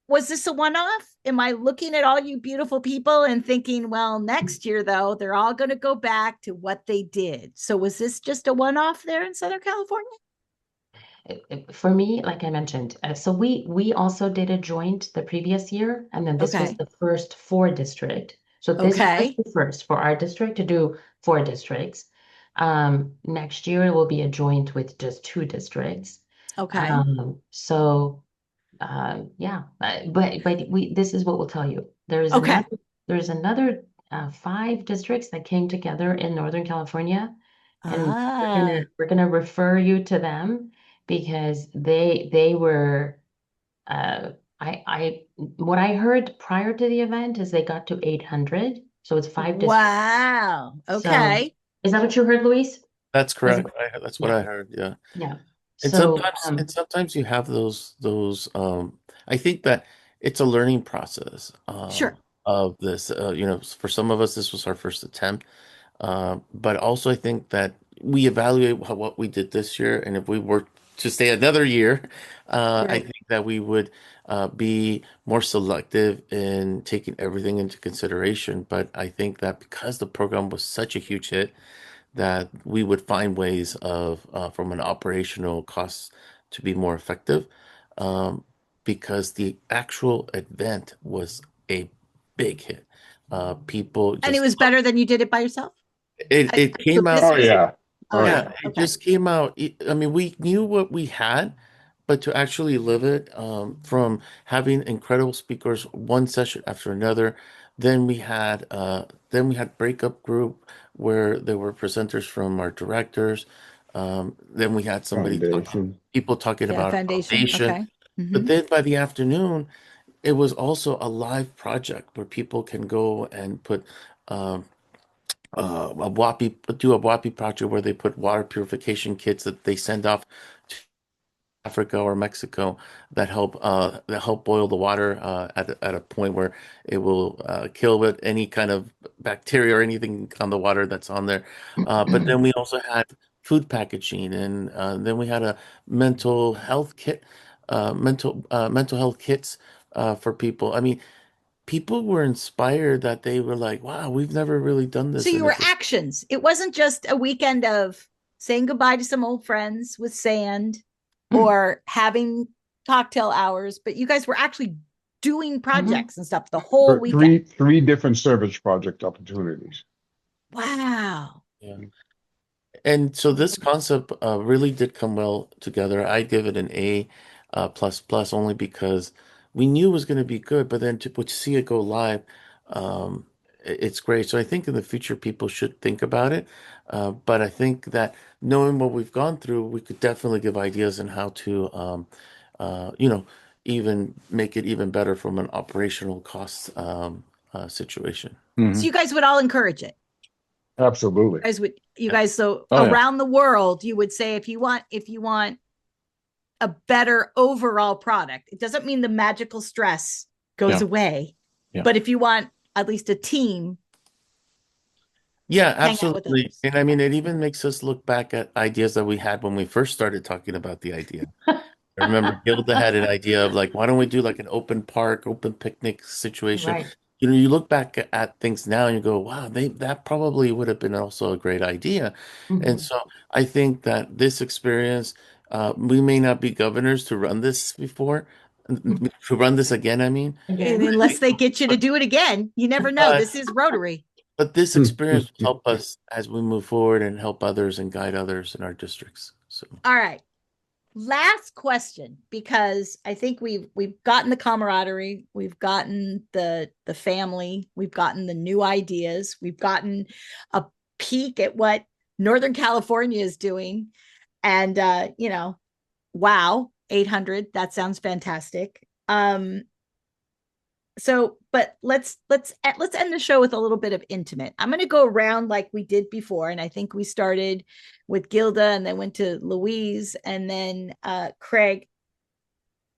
was this a one-off? Am I looking at all you beautiful people and thinking, well, next year though, they're all going to go back to what they did? So was this just a one-off there in Southern California? For me, like I mentioned, so we also did a joint the previous year, and then this was Okay. the first for district. So this was Okay. the first for our district to do 4 districts. Next year it will be a joint with just 2 districts. Okay. So yeah, but we this is what we'll tell you. Okay. There's another 5 districts that came together in Northern California, and Ah. we're gonna refer you to them because they were I what I heard prior to the event is they got to 800, so it's 5 districts. Wow. So Okay. is that what you heard, Luis? That's Was it? correct. That's what Yeah, I heard. Yeah. yeah. And So sometimes you have those I think that it's a learning process Sure. of this. For some of us this was our first attempt. But also I think that we evaluate what we did this year, and if we were to stay another year, I Right. think that we would be more selective in taking everything into consideration. But I think that because the program was such a huge hit, that we would find ways of, from an operational cost, to be more effective, um, because the actual event was a big hit. People And it just was better than you did it by yourself? it So came this Oh out. was yeah. Oh okay. yeah. Yeah, it Okay. just came out. I mean, we knew what we had, but to actually live it, from having incredible speakers, one session after another, then we had breakup group where there were presenters from our directors. Then we had Foundation. people talking Yeah. about our Foundation. foundation. Okay. But Hmm. then by the afternoon, it was also a live project where people can go and put um, do a WAPI project where they put water purification kits that they send off Africa or Mexico that help boil the water at a point where it will kill with any kind of bacteria or anything on the water that's on there. But then we also had food packaging, and then we had a mental health kit, mental health kits for people. I mean, people were inspired that they were like, "Wow, we've never really done So this," you and were it's actions. It wasn't just a weekend of saying goodbye to some old friends with sand or having cocktail hours, but you guys were actually doing Mhm. projects and stuff the whole For weekend. three different service project opportunities. Wow. yeah. And so this concept really did come well together. I give it an A plus plus only because we knew it was going to be good, but then to see it go live, it's great. So I think in the future people should think about it. But I think that knowing what we've gone through, we could definitely give ideas on how to, you know, even make it even better from an operational cost situation. So Hmm. you guys would all encourage it. Absolutely. You guys, so Oh yeah. around the world, you would say if you want a better overall product, it doesn't mean the magical stress goes Yeah. away. Yeah. But if you want at least a team, Yeah, hang out with absolutely. others. And I mean, it even makes us look back at ideas that we had when we first started talking about the idea. I remember Gilda had an idea of like, why don't we do like an open park, open picnic situation? Right. You know, you look back at things now and you go, wow, that probably would have been also a great idea. And Mhm. so I think that this experience, we may not be governors to run this before, to run this again, I mean. And Again. unless they get you to do it again, you never know. But This is Rotary. but this experience will help us as we move forward and help others and guide others in our districts. So, All right. Last question, because I think we've gotten the camaraderie, we've gotten the family, we've gotten the new ideas, we've gotten a peek at what Northern California is doing. And wow, 800, that sounds fantastic. So but let's end the show with a little bit of intimate. I'm going to go around like we did before, and I think we started with Gilda and then went to Louise and then Craig.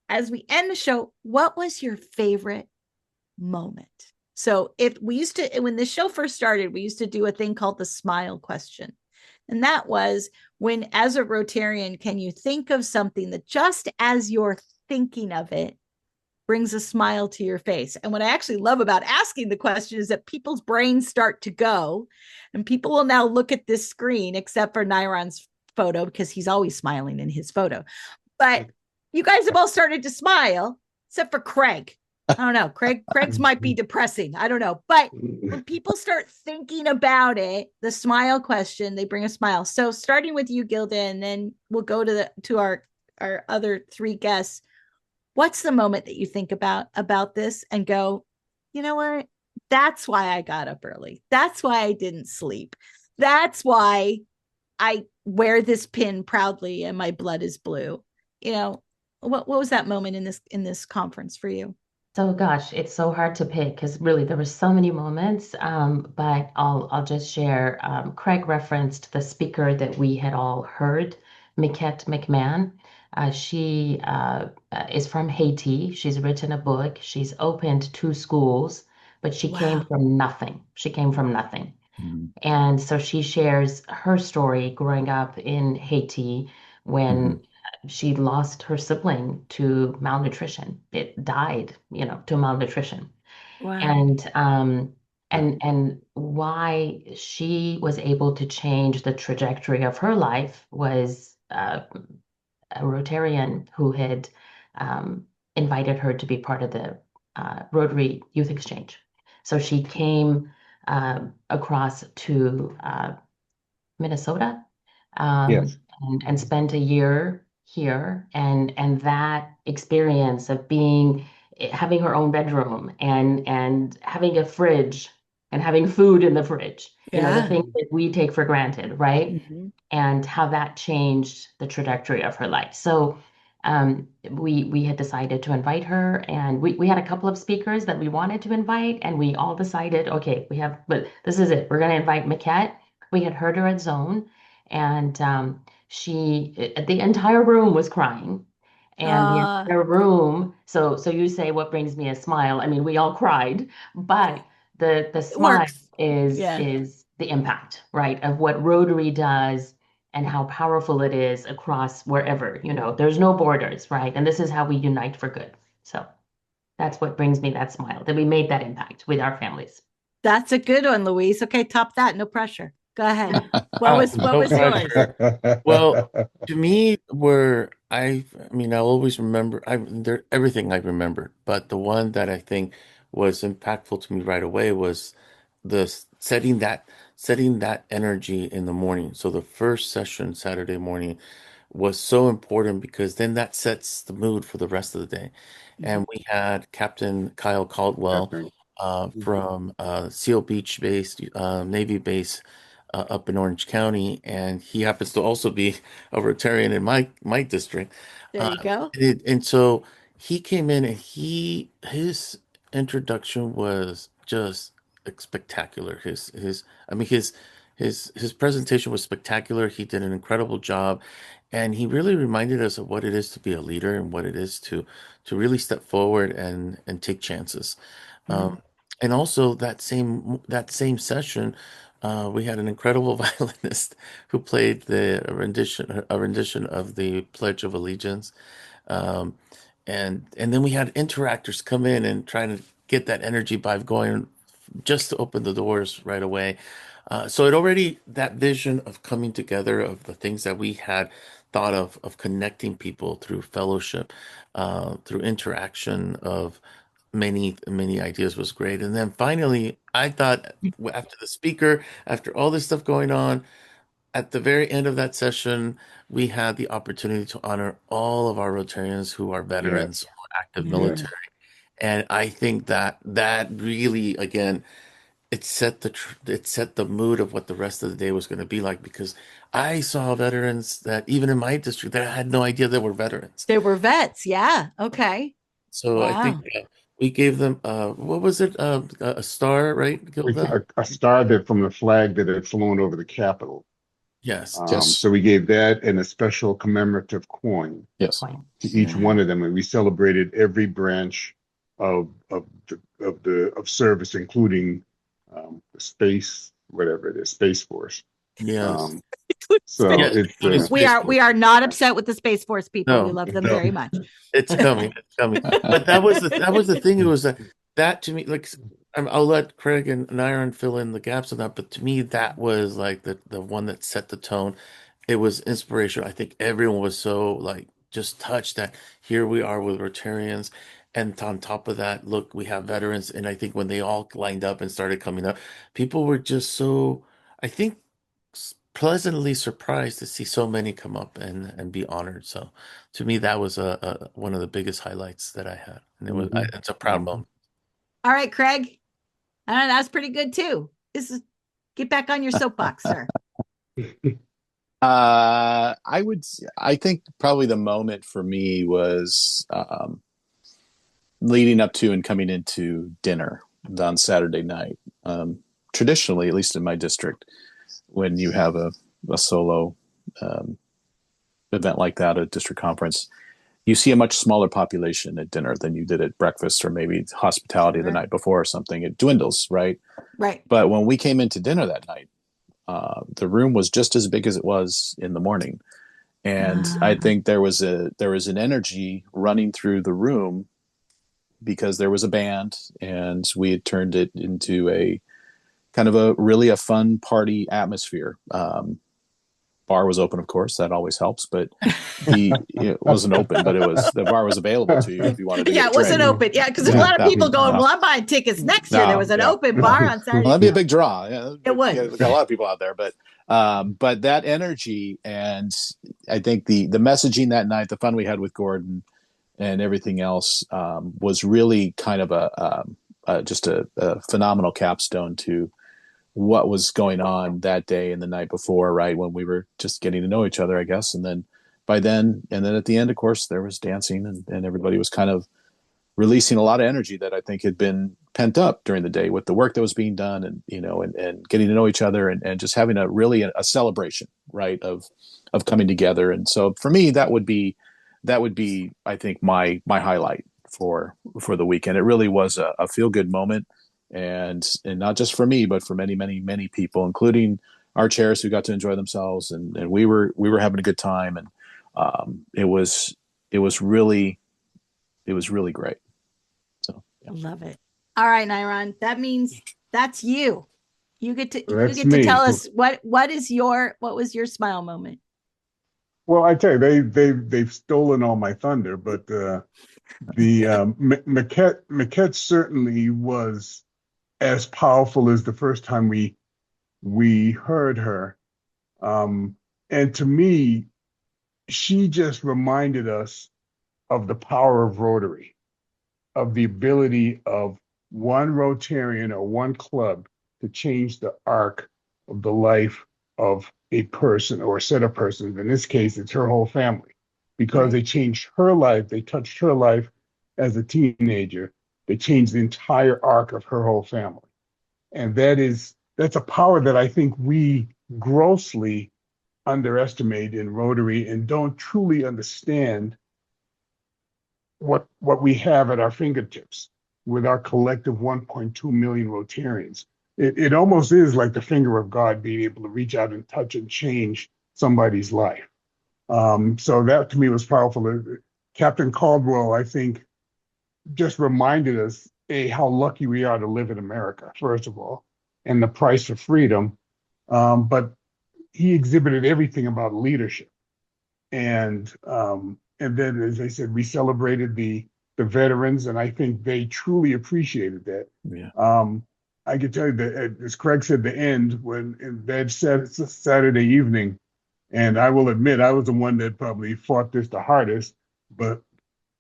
As we end the show, what was your favorite moment? So if we used to, when the show first started, we used to do a thing called the smile question, and that was when, as a Rotarian, can you think of something that just as you're thinking of it brings a smile to your face? And what I actually love about asking the question is that people's brains start to go, and people will now look at this screen, except for Niron's photo, because he's always smiling in his photo. But you guys have all started to smile, except for Craig. I don't know. Craig's might be depressing. I don't know. But when people start thinking about it, the smile question, they bring a smile. So starting with you, Gilda, and then we'll go to our other three guests. What's the moment that you think about this and go, you know what? That's why I got up early. That's why I didn't sleep. That's why I wear this pin proudly and my blood is blue. You know, what was that moment in this conference for you? So gosh, it's so hard to pick because really there were so many moments. But I'll just share. Craig referenced the speaker that we had all heard, Miquette McMahon. She is from Haiti. She's written a book. She's opened two schools, but she came Wow. from nothing. She came from nothing. Hmm. And so she shares her story growing up in Haiti Hmm. when she lost her sibling to malnutrition. It died, to malnutrition. Wow. And Yeah. and why she was able to change the trajectory of her life was a Rotarian who had invited her to be part of the Rotary Youth Exchange. So she came across to Minnesota, Yes. and spent a year here, and that experience of being having her own bedroom and having a fridge and having food in the fridge, the Yeah. things that we take for granted, right? Mhm. And how that changed the trajectory of her life. So we had decided to invite her, and we had a couple of speakers that we wanted to invite, and we all decided, okay, but this is it. We're going to invite Maquette. We had heard her at Zone, and the entire room was crying. and the entire room. So you say what brings me a smile. I mean, we all cried, but the it smile works. is Yeah. is the impact, right, of what Rotary does and how powerful it is across wherever, there's no borders, right? And this is how we unite for good. So that's what brings me that smile, that we made that impact with our families. That's a good one, Louise. Okay, top that. No pressure. Go ahead. What Oh, was what no was yours? pressure. Well, to me, where I mean, I always remember everything I remembered, but the one that I think was impactful to me right away was setting that energy in the morning. So the first session Saturday morning was so important because then that sets the mood for the rest of the day. Mhm. And we had Captain Kyle Caldwell Captain. from Seal Beach based Navy base up in Orange County, and he happens to also be a Rotarian in my district. There you go. And so he came in, and his introduction was just spectacular. I mean his presentation was spectacular. He did an incredible job, and he really reminded us of what it is to be a leader and what it is to really step forward and take chances. Mhm. Um, and also that same session, we had an incredible violinist who played a rendition of the Pledge of Allegiance. Um, and then we had interactors come in and try to get that energy by going just to open the doors right away. So it already, that vision of coming together of the things that we had thought of connecting people through fellowship, through interaction of many ideas was great. And then finally, I thought after the speaker, after all this stuff going on, at the very end of that session, we had the opportunity to honor all of our Rotarians who are veterans Yes, or active yes. Mhm. military. And I think that really, again, it set the mood of what the rest of the day was going to be like, because I saw veterans that even in my district that I had no idea they were veterans. They were vets. Yeah. Okay. So I think Wow. we gave them what was it, a star, right, Gilda? A star that from the flag that had flown over the Capitol. Yes. Yes. So we gave that and a special commemorative coin Yes. Coin. to each Yeah. one of them, and we celebrated every branch of service, including the space, whatever it is, Space Force. Yes. Um, so Space. Yes, it's including We Space are we Force. are not yeah. upset with the Space Force people. We No, love them no. very much. It's coming. It's coming. But that was the thing. It was that to me, like, I'll let Craig and Aaron fill in the gaps on that. But to me, that was like the one that set the tone. It was inspirational. I think everyone was so like just touched that here we are with Rotarians, and on top of that, look, we have veterans. And I think when they all lined up and started coming up, people were just so, I think, pleasantly surprised to see so many come up and be honored. So to me, that was one of the biggest highlights that I had, and Mhm. it's a proud moment. All right, Craig. That's pretty good too. This is get back on your soapbox, sir. I think probably the moment for me was leading up to and coming into dinner on Saturday night. Traditionally, at least in my district, when you have a solo um, event like that, a district conference, you see a much smaller population at dinner than you did at breakfast or maybe hospitality the Sure. night before or something. It dwindles, right? Right. But when we came into dinner that night, the room was just as big as it was in the morning, and I Uh, think there was an energy running through the room because there was a band, and we had turned it into a kind of a fun party atmosphere. Bar was open, of course, that always helps, but it wasn't open, but the bar was available to you if you wanted to get yeah, a it wasn't drink. open. Yeah, because there's a Yeah, lot of no, people going, no, well, I'm buying tickets next year. There no, was an yeah, open no. bar on Well, Saturday. that'd be a big draw. Yeah, It would. we got a lot of people out there, but that energy, and I think the messaging that night, the fun we had with Gordon and everything else, was really kind of just a phenomenal capstone to what was going on that day and the night before, right, when we were just getting to know each other, I guess. And then at the end, of course, there was dancing, and everybody was kind of releasing a lot of energy that I think had been pent up during the day with the work that was being done, and and getting to know each other, and just having a celebration, right, of coming together. And so for me, that would be that would be, I think, my highlight for the weekend. It really was a feel good moment, and not just for me, but for many, many, many people, including our chairs who got to enjoy themselves, and we were having a good time, and it was really great. So yeah. Love it. All right, Nyron, that means that's you. You get That's to tell me. us what was your smile moment. Well, I tell you, they've stolen all my thunder, but Maquette certainly was as powerful as the first time we heard her. And to me, she just reminded us of the power of Rotary, of the ability of one Rotarian or one club to change the arc of the life of a person or a set of persons. In this case, it's her whole family, because they changed her life. They touched her life as a teenager. They changed the entire arc of her whole family. And that's a power that I think we grossly underestimate in Rotary and don't truly understand what we have at our fingertips with our collective 1.2 million Rotarians. It almost is like the finger of God being able to reach out and touch and change somebody's life. So that to me was powerful. Captain Caldwell, I think, just reminded us, how lucky we are to live in America, first of all, and the price for freedom. But he exhibited everything about leadership. And then, as I said, we celebrated the veterans, and I think they truly appreciated that. Yeah. I can tell you that, as Craig said, the end when in bed Saturday evening, and I will admit I was the one that probably fought this the hardest, but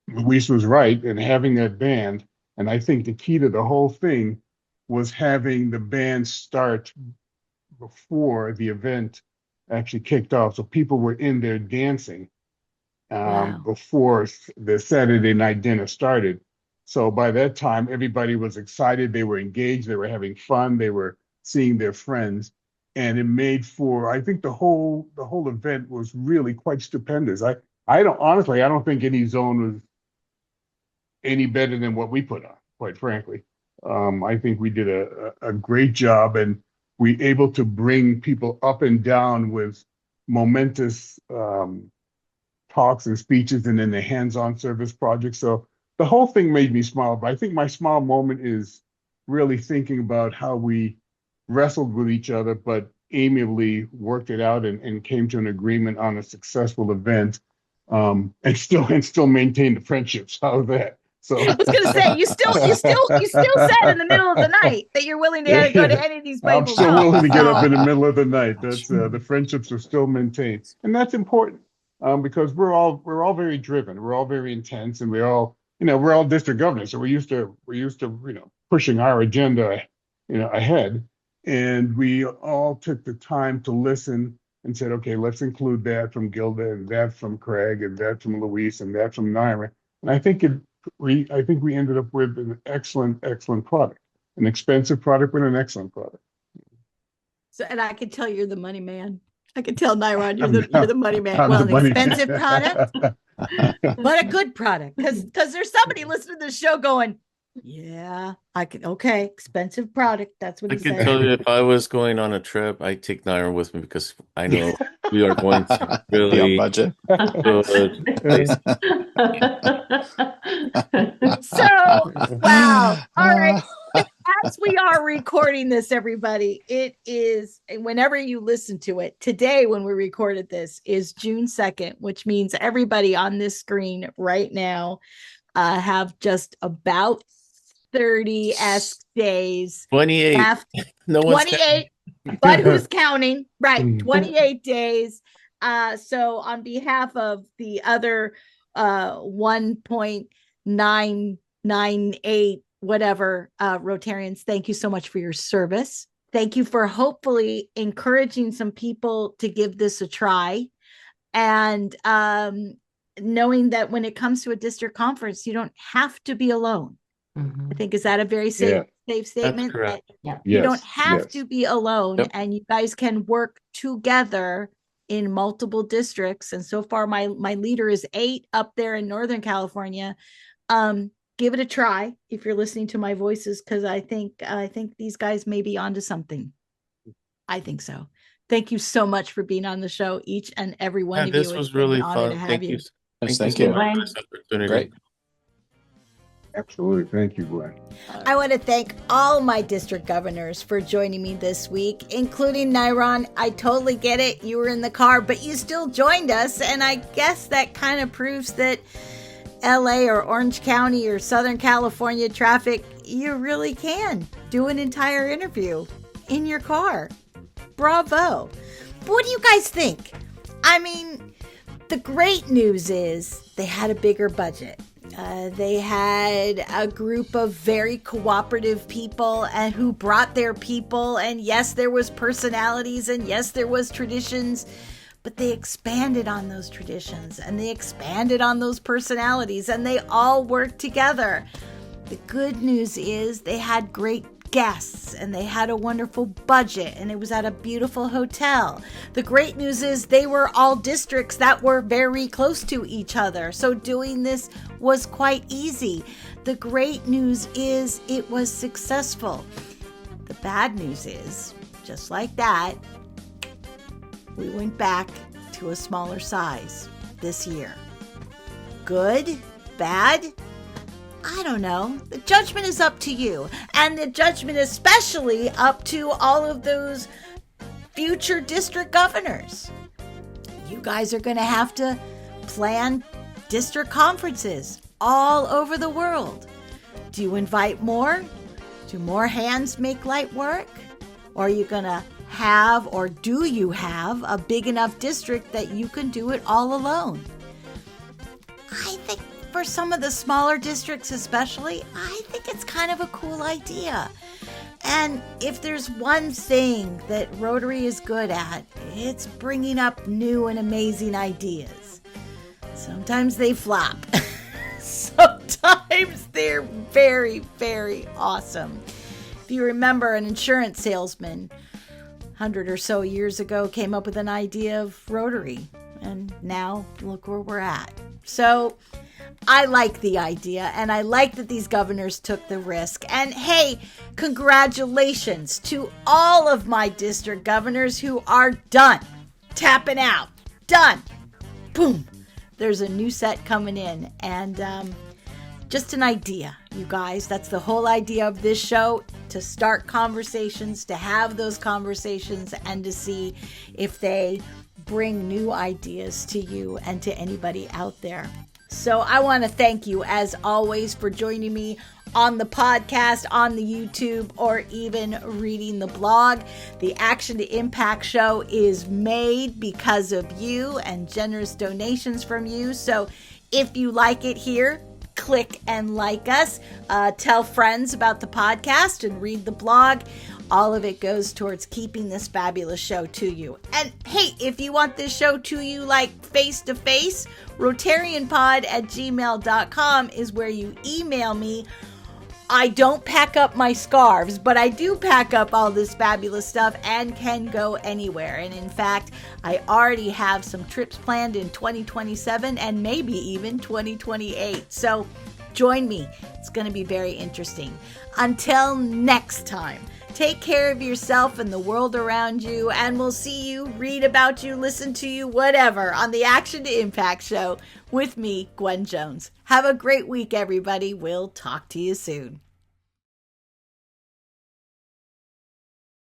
Luis was right in having that band. And I think the key to the whole thing was having the band start before the event actually kicked off. So people were in there dancing before the Saturday night dinner started. So by that time, everybody was excited. They were engaged. They were having fun. They were seeing their friends. And it made for, I think the whole event was really quite stupendous. I don't think any zone was any better than what we put on, quite frankly. I think we did a great job, and we able to bring people up and down with momentous talks and speeches, and then the hands-on service projects. So the whole thing made me smile. But I think my smile moment is really thinking about how we wrestled with each other, but amiably worked it out and came to an agreement on a successful event, and still maintained the friendships. How's that? So I was going to say, you still said in the middle of the night that you're willing to go to any of these I'm Bible still talks. willing to get up in the middle of the night. That's the friendships are still maintained, and that's important, because we're all very driven. We're all very intense, and we're all district governors, so we're used to pushing our agenda ahead, and we all took the time to listen and said, okay, let's include that from Gilda, and that from Craig, and that from Luis, and that from Naira. And I think we ended up with an excellent product, an expensive product, but an excellent product. So, and I can tell you're the money man. I can tell Nyron you're the money man. I'm Well, the an money expensive man. product, but a good product, because there's somebody listening to the show going, yeah, I can. Okay, expensive product. That's what I he can said. tell you, if I was going on a trip, I'd take Naira with me, because I know we are going to Be on really budget. good place. So, wow. All right. As we are recording this, everybody, it is, whenever you listen to it, today when we recorded this is June 2nd, which means everybody on this screen right now have just about 30-esque days 28. left. No one's 28, but who's counting? Right, 28 days. So on behalf of the other 1.998 whatever Rotarians, thank you so much for your service. Thank you for hopefully encouraging some people to give this a try, and knowing that when it comes to a district conference, you don't have to be alone. Mhm. I think, is that a very safe statement? That's correct. That Yeah. you don't have to be alone, Yep. and you guys can work together in multiple districts. And so far, my leader is 8 up there in Northern California. Give it a try if you're listening to my voices, because I think these guys may be onto something. I think so. Thank you so much for being on the show, each and every one of you. This was really fun. Thank you. Thank you. So much for this opportunity. Great. Absolutely. Thank you, Gwen. I want to thank all my district governors for joining me this week, including Niron. I totally get it. You were in the car, but you still joined us. And I guess that kind of proves that LA or Orange County or Southern California traffic, you really can do an entire interview in your car. Bravo. But what do you guys think? I mean, the great news is they had a bigger budget. They had a group of very cooperative people and who brought their people. And yes, there was personalities, and yes, there was traditions, but they expanded on those traditions and they expanded on those personalities, and they all worked together. The good news is they had great guests and they had a wonderful budget, and it was at a beautiful hotel. The great news is they were all districts that were very close to each other, so doing this was quite easy. The great news is it was successful. The bad news is, just like that, we went back to a smaller size this year. Good? Bad? I don't know. The judgment is up to you. And the judgment especially up to all of those future district governors. You guys are going to have to plan district conferences all over the world. Do you invite more? Do more hands make light work? Or are you going to have, or do you have, a big enough district that you can do it all alone? I think for some of the smaller districts especially, I think it's kind of a cool idea. And if there's one thing that Rotary is good at, it's bringing up new and amazing ideas. Sometimes they flop. Sometimes they're very, very awesome. If you remember, an insurance salesman 100 or so years ago came up with an idea of Rotary, and now look where we're at. So I like the idea, and I like that these governors took the risk. And hey, congratulations to all of my district governors who are done tapping out. Done. Boom. There's a new set coming in, and just an idea, you guys. That's the whole idea of this show, to start conversations, to have those conversations, and to see if they bring new ideas to you and to anybody out there. So I want to thank you, as always, for joining me on the podcast, on the YouTube, or even reading the blog. The Action to Impact show is made because of you and generous donations from you. So if you like it here, click and like us. Tell friends about the podcast and read the blog. All of it goes towards keeping this fabulous show to you. And hey, if you want this show to you like face to face, rotarianpod@gmail.com is where you email me. I don't pack up my scarves, but I do pack up all this fabulous stuff and can go anywhere. And in fact, I already have some trips planned in 2027 and maybe even 2028. So join me. It's going to be very interesting. Until next time, take care of yourself and the world around you, and we'll see you, read about you, listen to you, whatever, on the Action to Impact show with me, Gwen Jones. Have a great week, everybody. We'll talk to you soon.